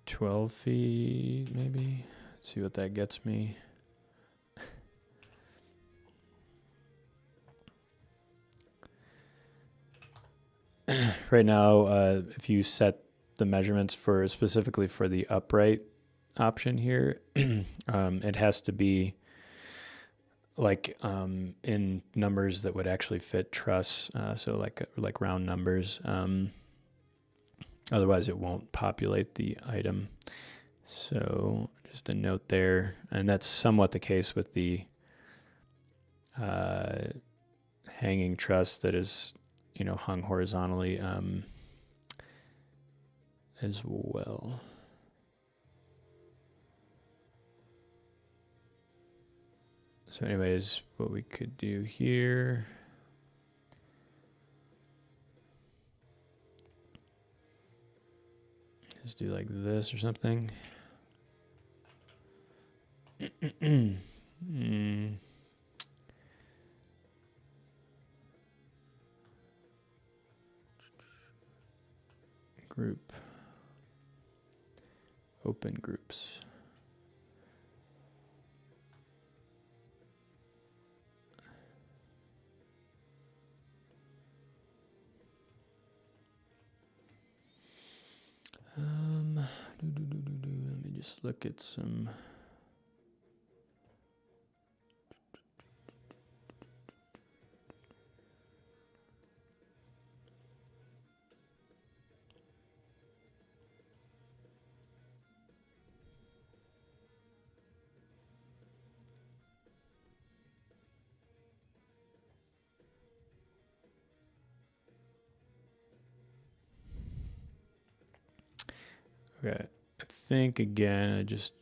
A: 12 feet, maybe. Let's see what that gets me. Right now, if you set the measurements for specifically for the upright option here, it has to be like in numbers that would actually fit truss, so like round numbers. Otherwise, it won't populate the item. So just a note there, and that's somewhat the case with the hanging truss that is, hung horizontally as well. So anyways, what we could do here, just do like this or something. Group, open groups. Let me just look at some. Okay, I think again, I'll just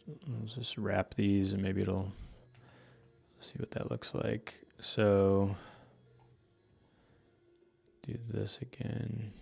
A: wrap these and maybe it'll see what that looks like. So do this again.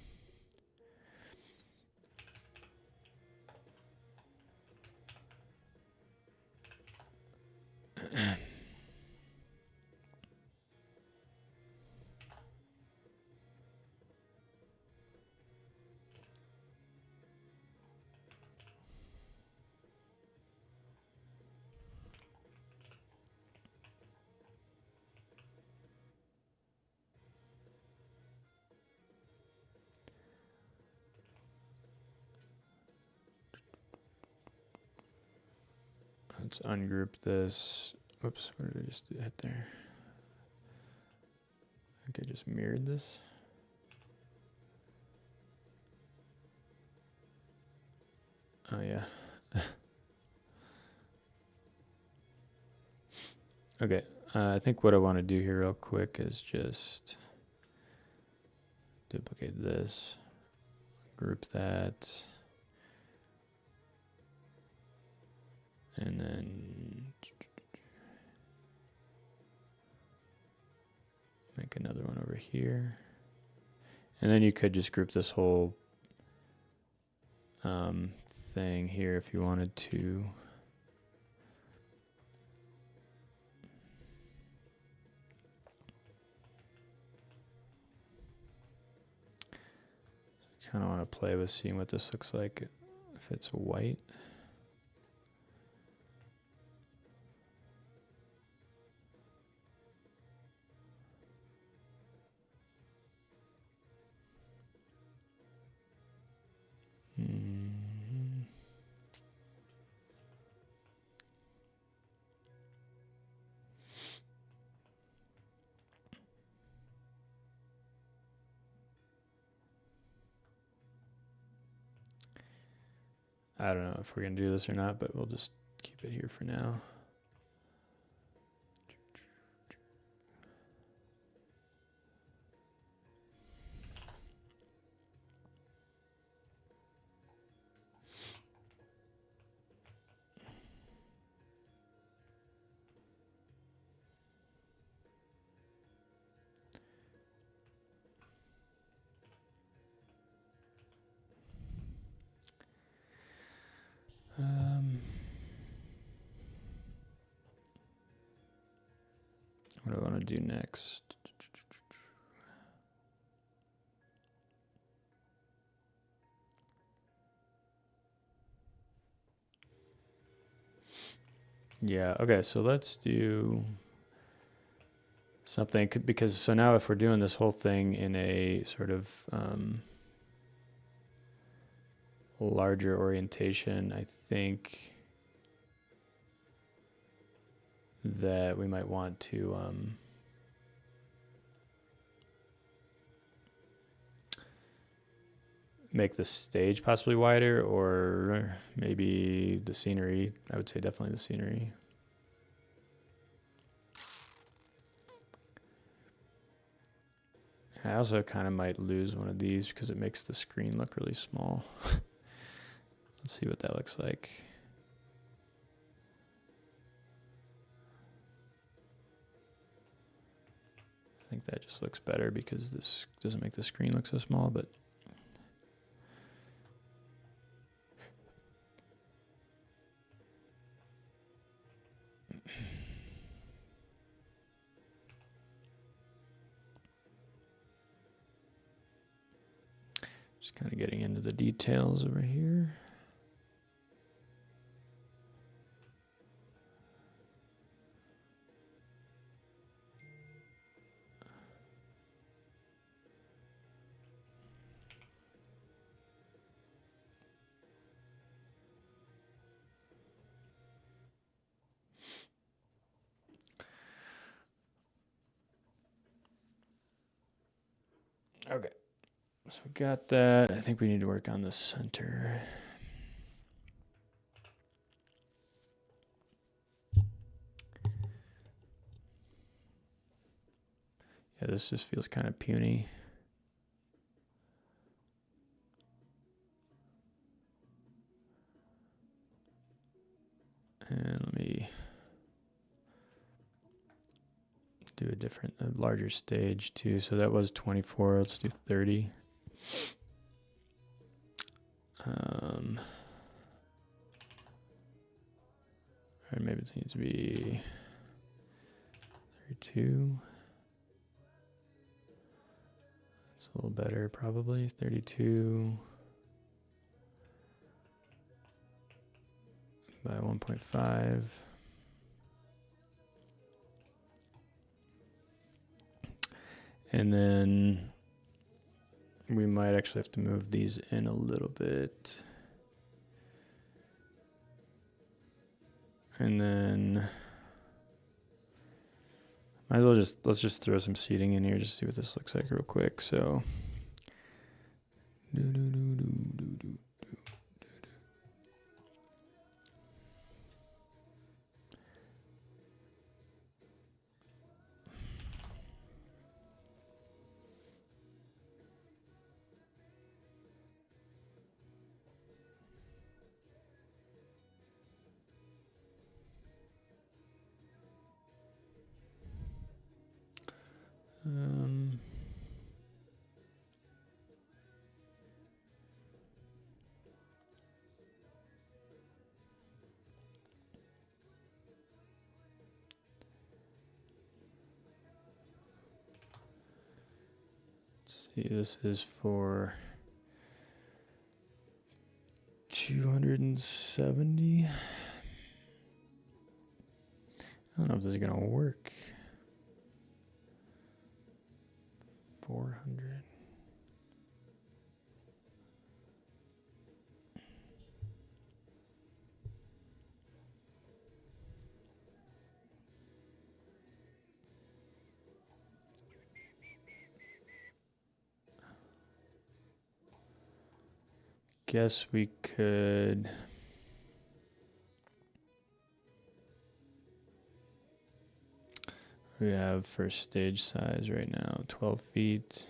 A: Let's ungroup this. Whoops, what did I just do that there? I think I just mirrored this. Oh yeah. Okay, I think what I want to do here real quick is just duplicate this, group that, and then Make another one over here. And then you could just group this whole thing here if you wanted to. Kind of want to play with seeing what this looks like if it's white. I don't know if we're going to do this or not, but we'll just keep it here for now. What do I want to do next? Yeah, okay, so let's do something, because so now if we're doing this whole thing in a sort of larger orientation, I think that we might want to make the stage possibly wider, or maybe the scenery. I would say definitely the scenery. I also kind of might lose one of these because it makes the screen look really small. Let's see what that looks like. I think that just looks better because this doesn't make the screen look so small, but just kind of getting into the details over here. Okay, so we got that. I think we need to work on the center. Yeah, this just feels kind of puny. And let me do a larger stage too. So that was 24, let's do 30. Or maybe it needs to be 32. It's a little better probably, 32 by 1.5. And then we might actually have to move these in a little bit. And then might as well let's just throw some seating in here, just see what this looks like real quick. So See, this is for 270. I don't know if this is gonna work. 400. Guess we could. We have for stage size right now 12 feet.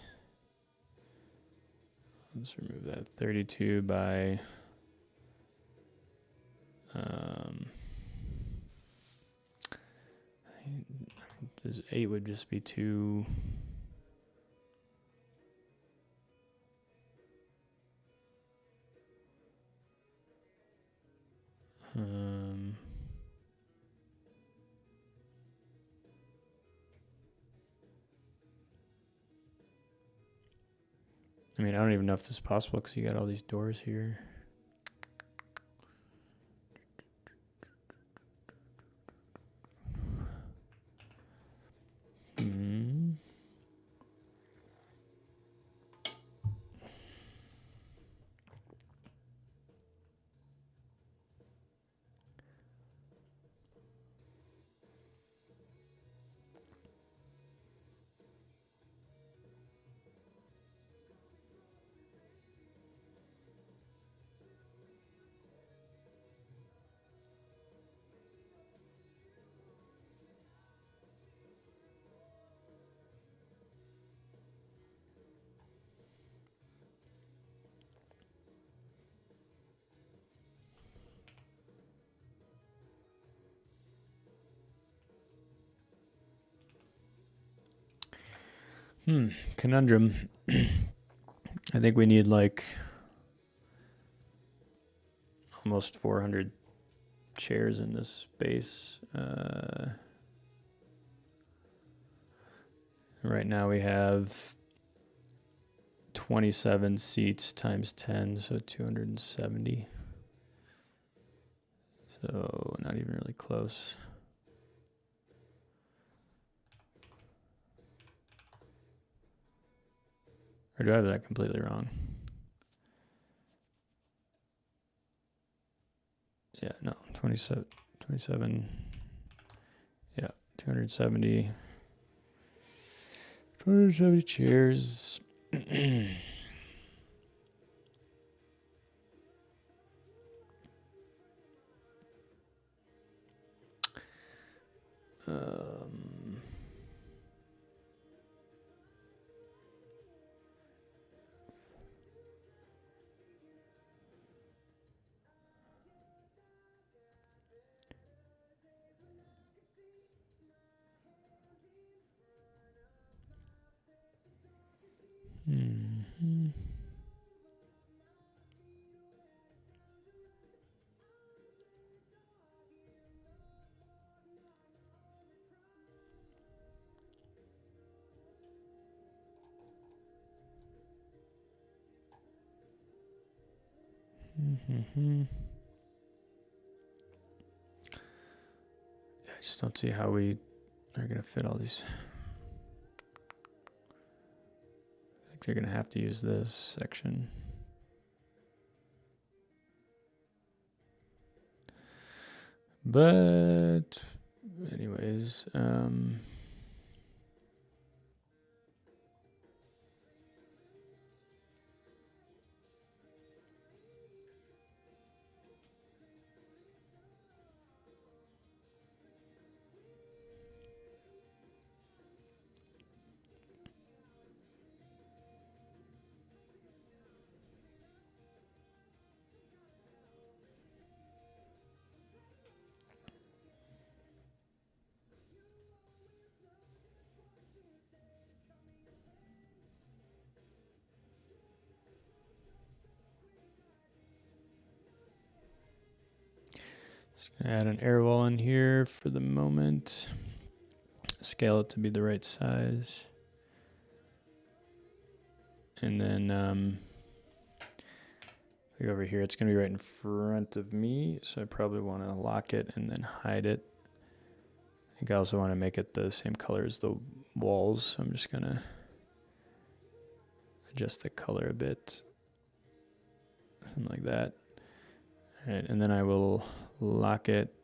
A: Let's remove that. 32 by this 8 would just be too. I mean, I don't even know if this is possible because you got all these doors here. Conundrum. I think we need like almost 400 chairs in this space. Right now we have 27 seats times 10, so 270. So not even really close. Or do I have that completely wrong? Yeah, no, 27, yeah, 270 chairs. I just don't see how we are going to fit all these. I think they're going to have to use this section. But anyways, Add an air wall in here for the moment. Scale it to be the right size. And then over here, it's going to be right in front of me, so I probably want to lock it and then hide it. I think I also want to make it the same color as the walls, so I'm just going to adjust the color a bit. Something like that. All right, and then I will lock it.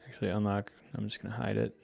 A: Actually, unlock. I'm just going to hide it.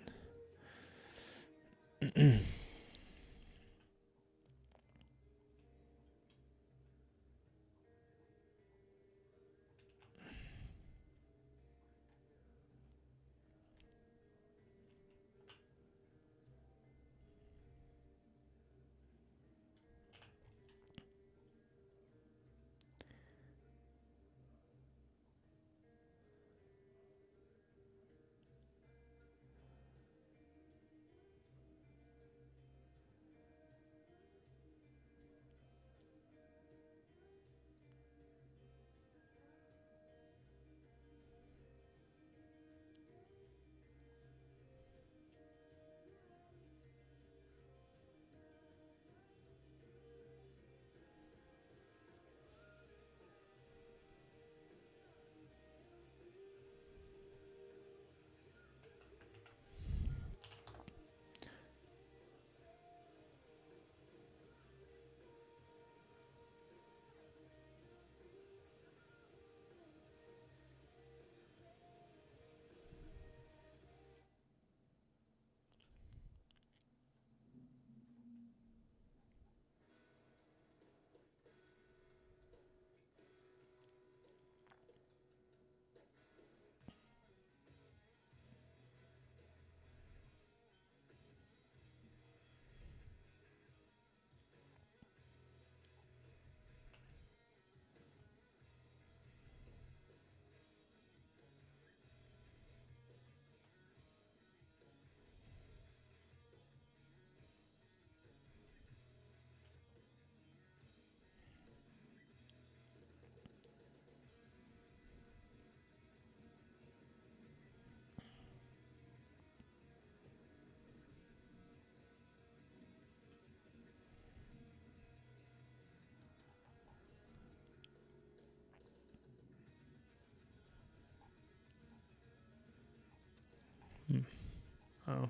A: Oh.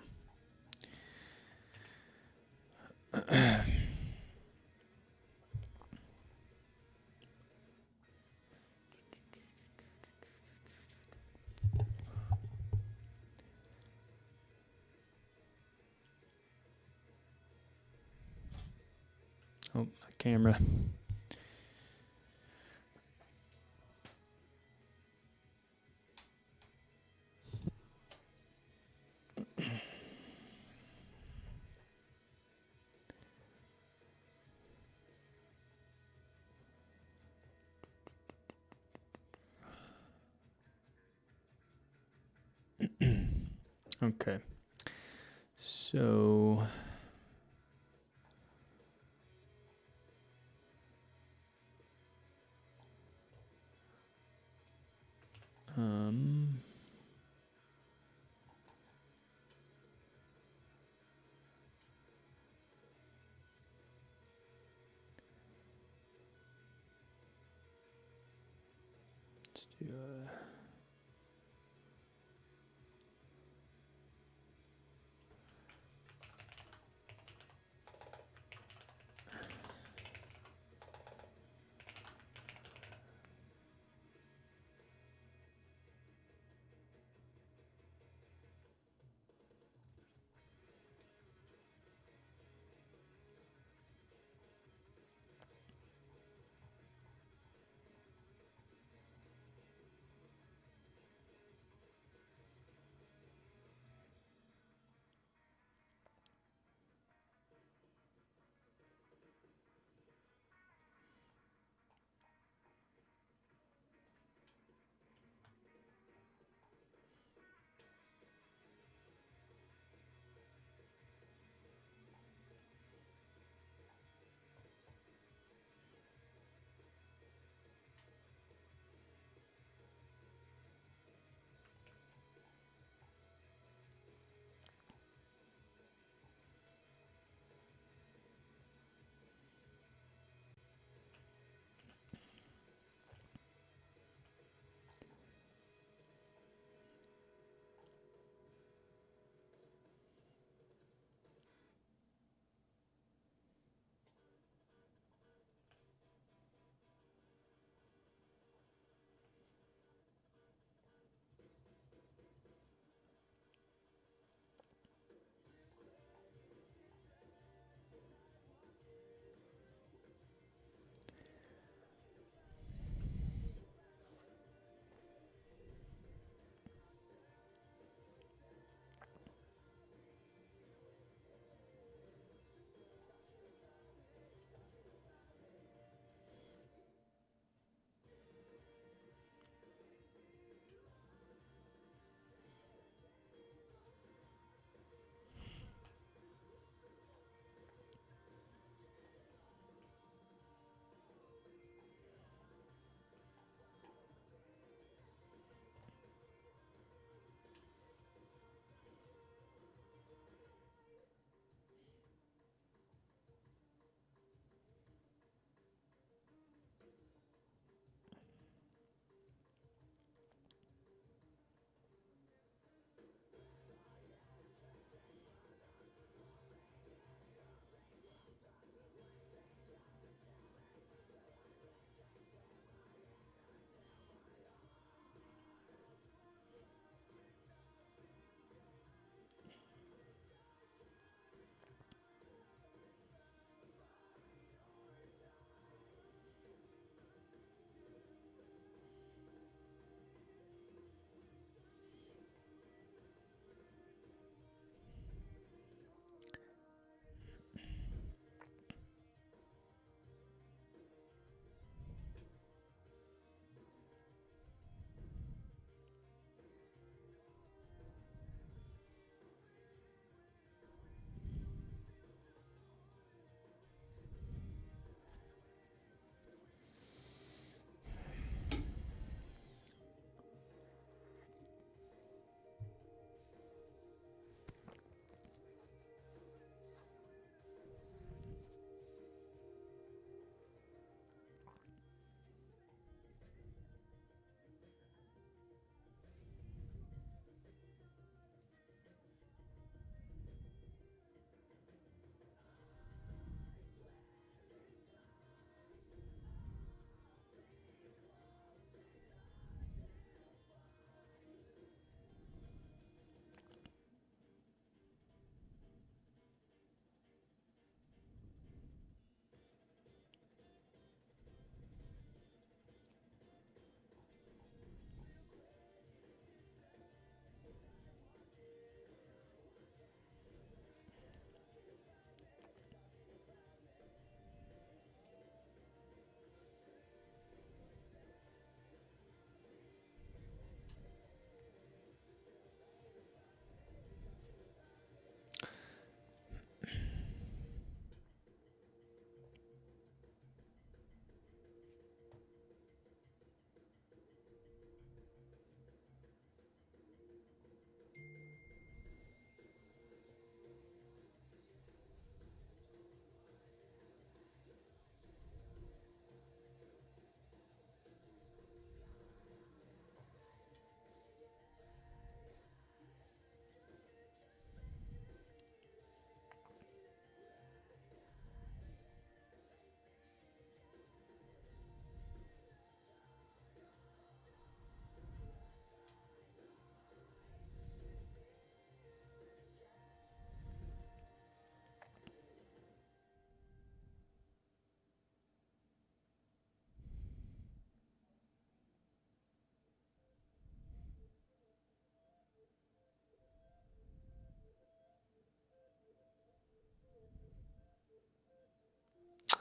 A: Oh, my camera. Okay. So let's do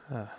A: Okay.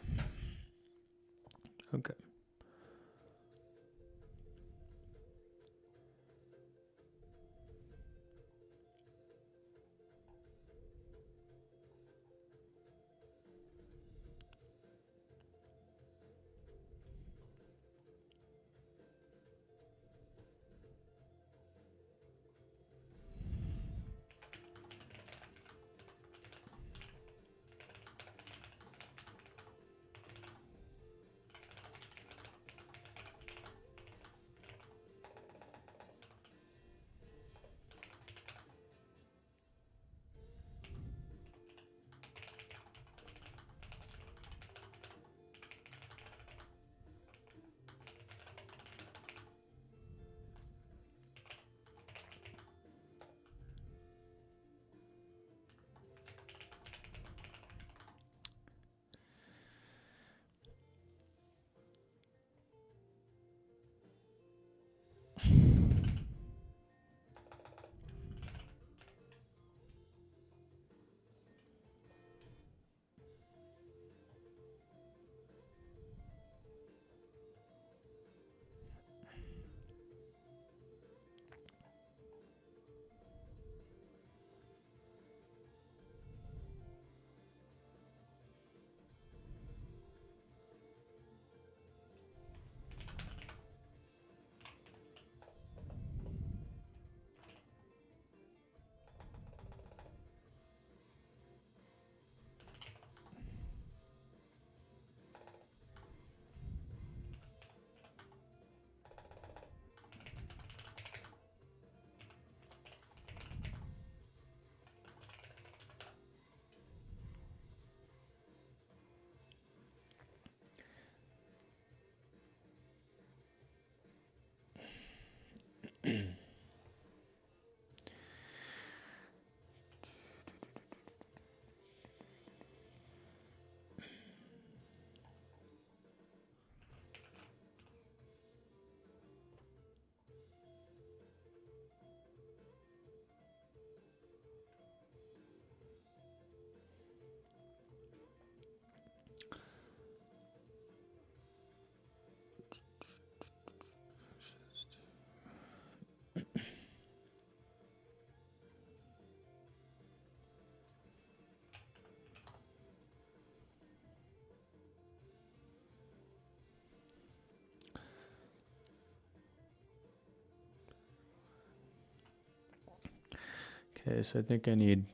A: Okay, so I think I need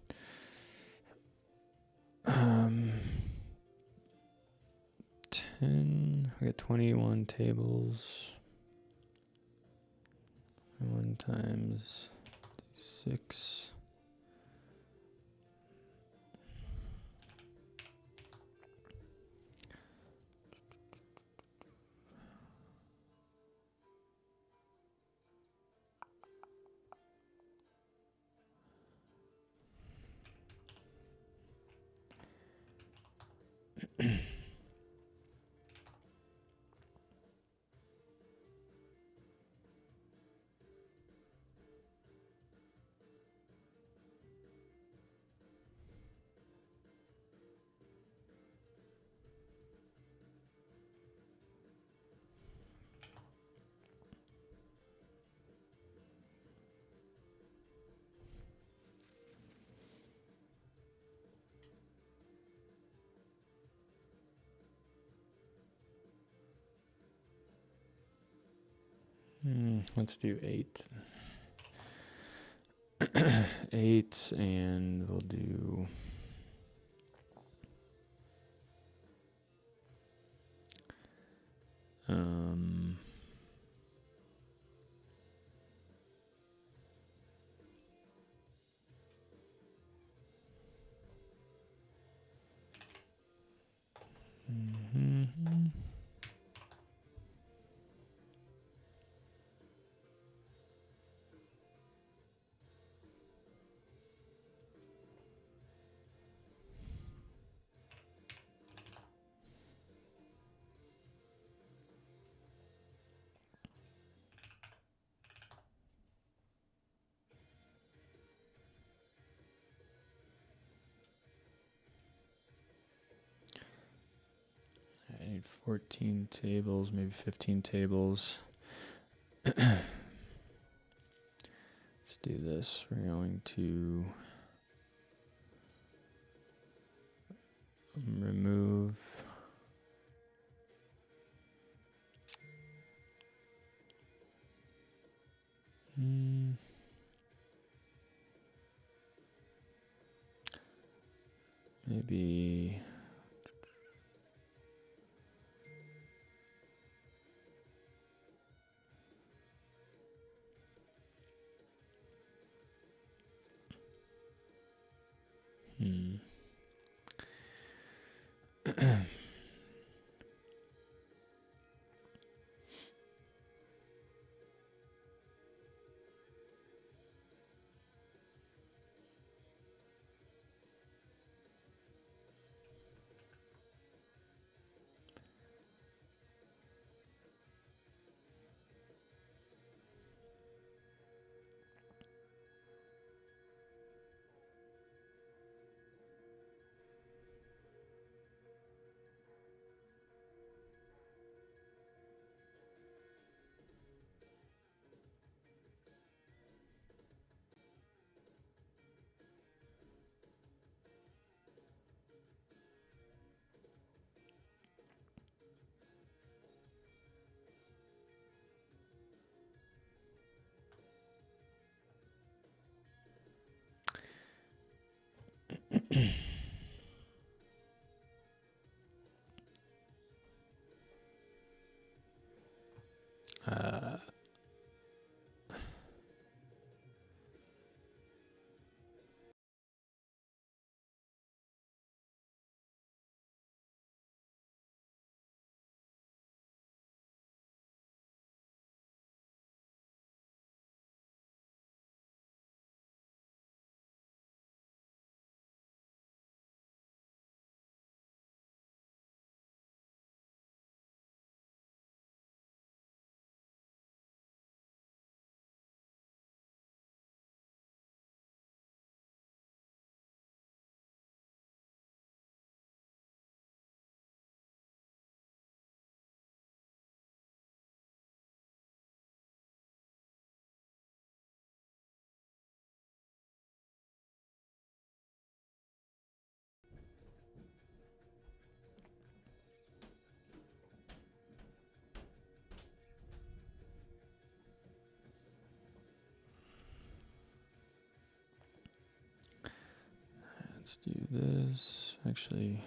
A: 10, I got 21 tables. 1 times 6. Let's do 8. 8, and we'll do need 14 tables, maybe 15 tables. Let's do this. We're going to remove maybe let's do this. Actually,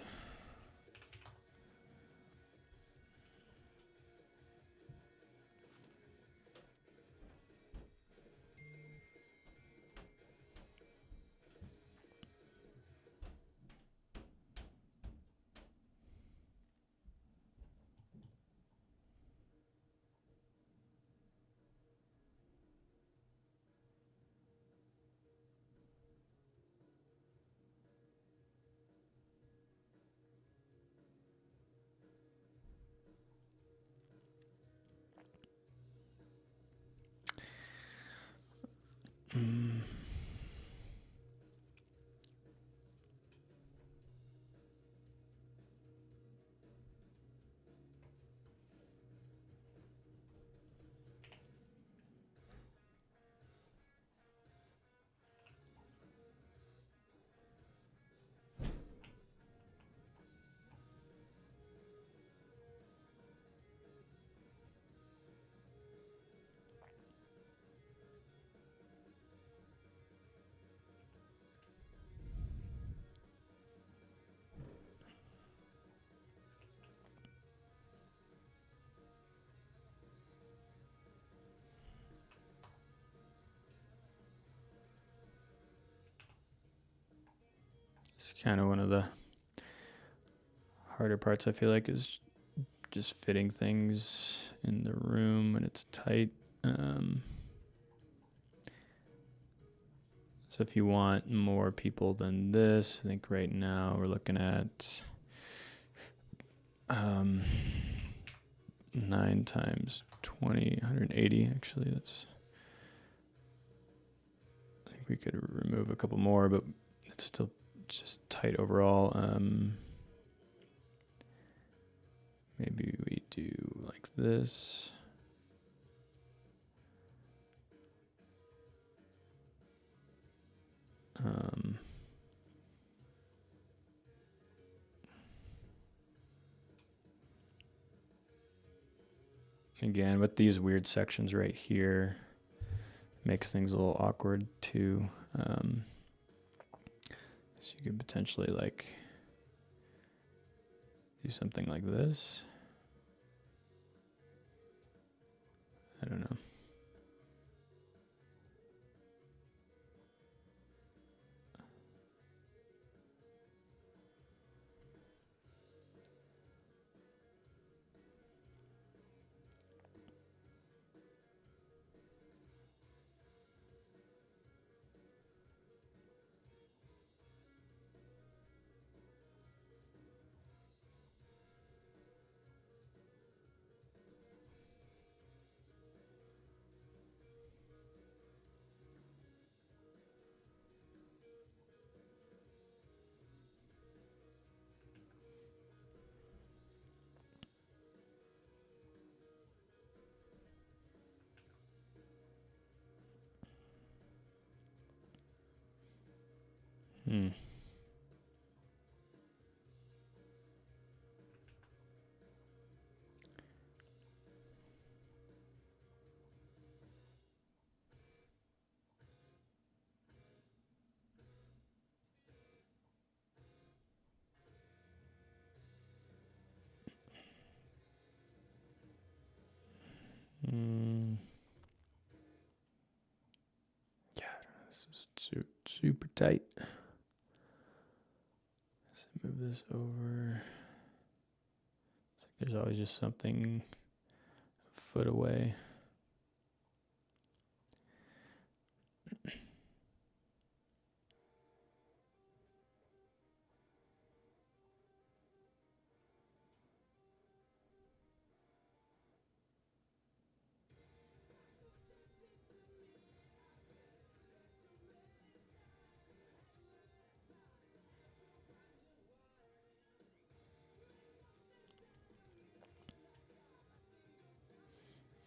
A: it's kind of one of the harder parts, I feel like, is just fitting things in the room when it's tight. So if you want more people than this, I think right now we're looking at 9 times 20, 180 actually. That's, I think we could remove a couple more, but it's still just tight overall. like this. Again, with these weird sections right here, makes things a little awkward too. So you could potentially like do something like this. I don't know. Hmm. Yeah, this is super tight. Let's move this over. There's always just something a foot away.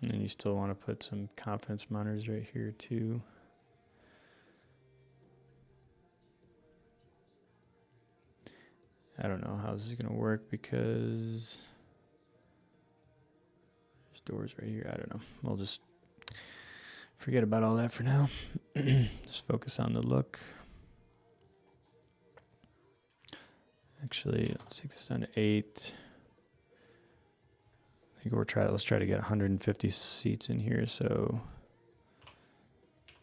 A: And then you still want to put some confidence monitors right here too. I don't know how this is going to work because there's doors right here. I don't know. We'll just forget about all that for now. Just focus on the look. Actually, let's take this down to 8. I think let's try to get 150 seats in here. So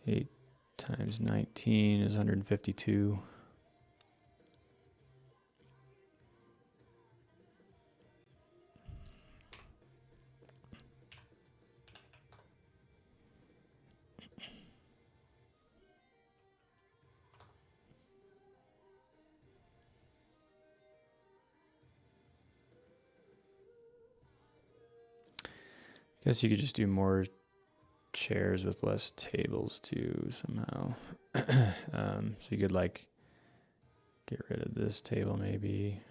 A: 8 times 19 is 152. Guess you could just do more chairs with less tables too somehow. So you could like get rid of this table maybe.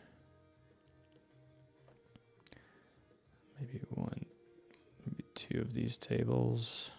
A: Maybe 2 of these tables.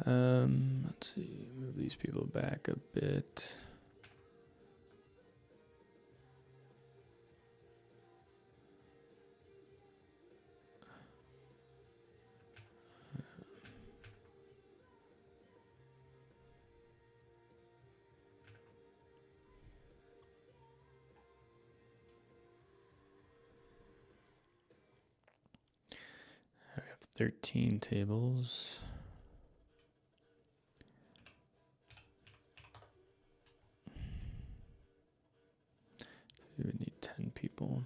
A: Let's see, move these people back a bit. 13 tables. We would need 10 people.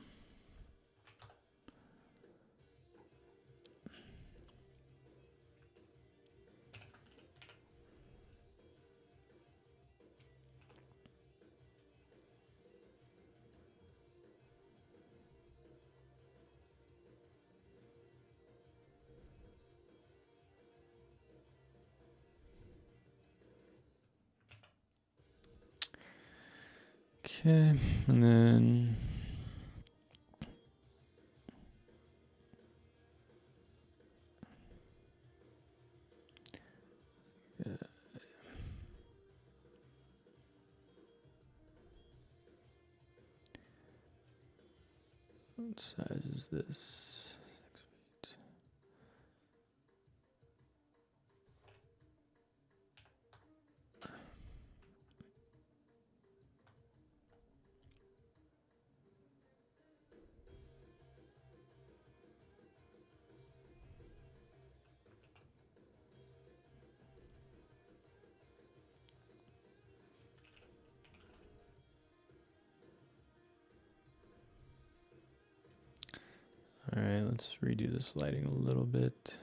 A: Okay, and then what size is this? 6 feet. All right, let's redo this lighting a little bit.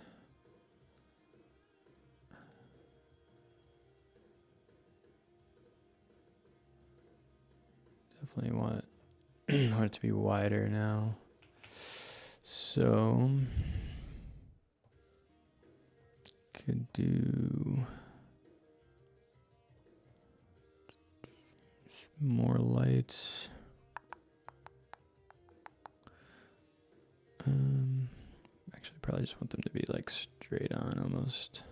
A: Definitely want it to be wider now. So could do more lights. Actually, probably just want them to be like straight on almost.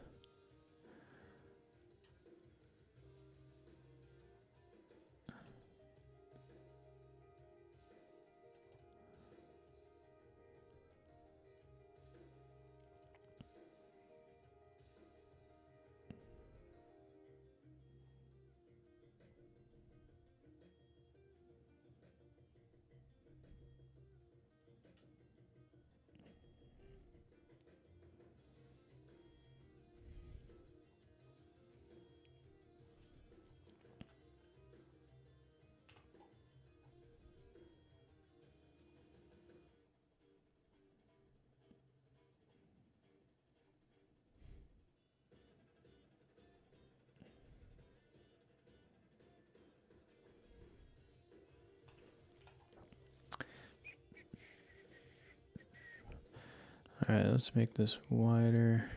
A: All right, let's make this wider.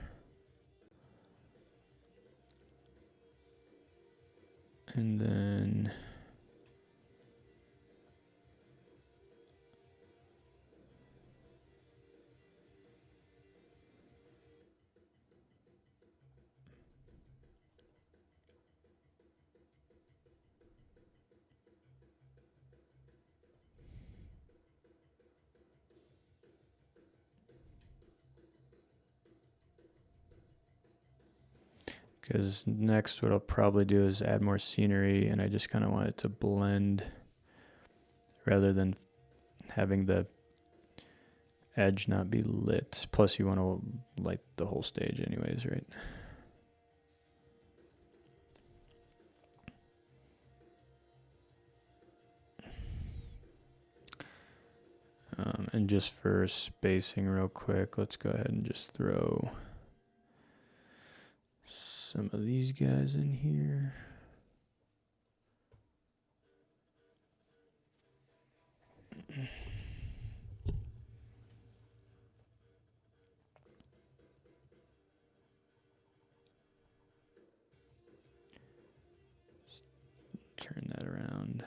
A: And then because next what I'll probably do is add more scenery, and I just kind of want it to blend rather than having the edge not be lit. Plus you want to light the whole stage anyways, right? And just for spacing real quick, let's go ahead and just throw some of these guys in here. Turn that around.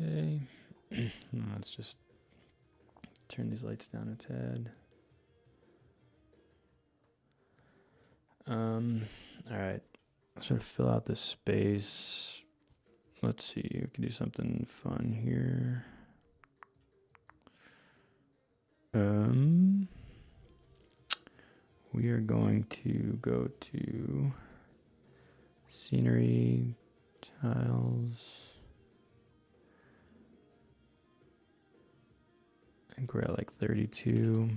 A: Okay, let's just turn these lights down a tad. All right, sort of fill out this space. Let's see, we can do something fun here. We are going to go to scenery, tiles. I think we're at like 32.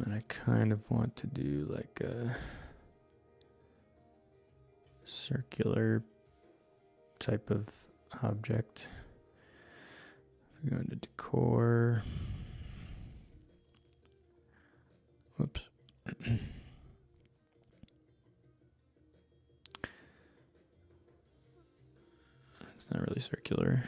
A: And I kind of want to do like a circular type of object. If we go into decor. Whoops. It's not really circular.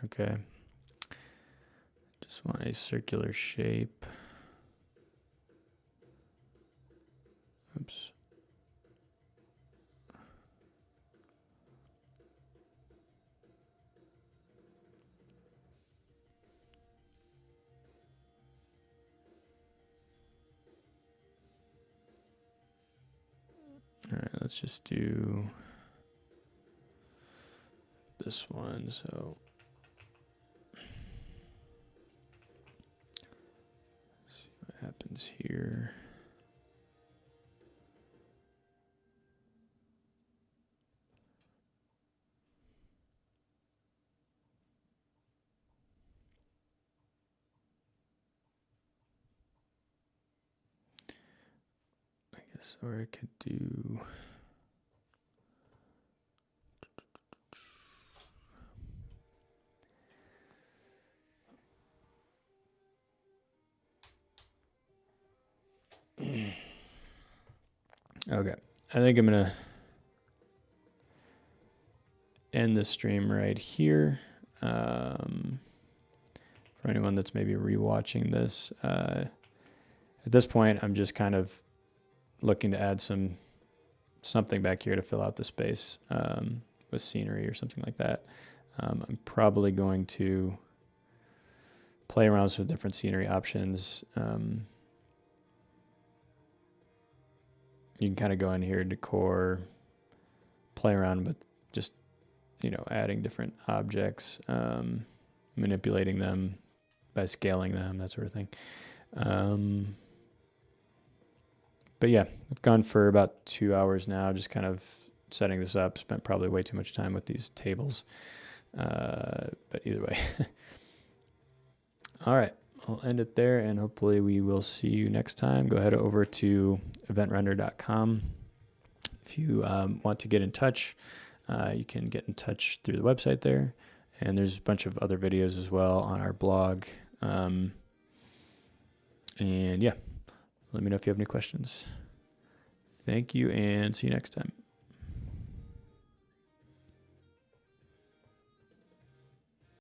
A: Okay. Just want a circular shape. Oops. All right, let's just do this one. So see what happens here. I guess, or I could do. Okay, I think I'm gonna end the stream right here. For anyone that's maybe rewatching this, at this point, I'm just kind of looking to add something back here to fill out the space with scenery or something like that. I'm probably going to play around with different scenery options. You can kind of go in here, decor, play around with just, adding different objects, manipulating them by scaling them, that sort of thing. But yeah, I've gone for about 2 hours now, just kind of setting this up. Spent probably way too much time with these tables. But either way. All right, I'll end it there, and hopefully we will see you next time. Go ahead over to EventRender.com. If you want to get in touch, you can get in touch through the website there. And there's a bunch of other videos as well on our blog. And yeah, let me know if you have any questions. Thank you, and see you next time.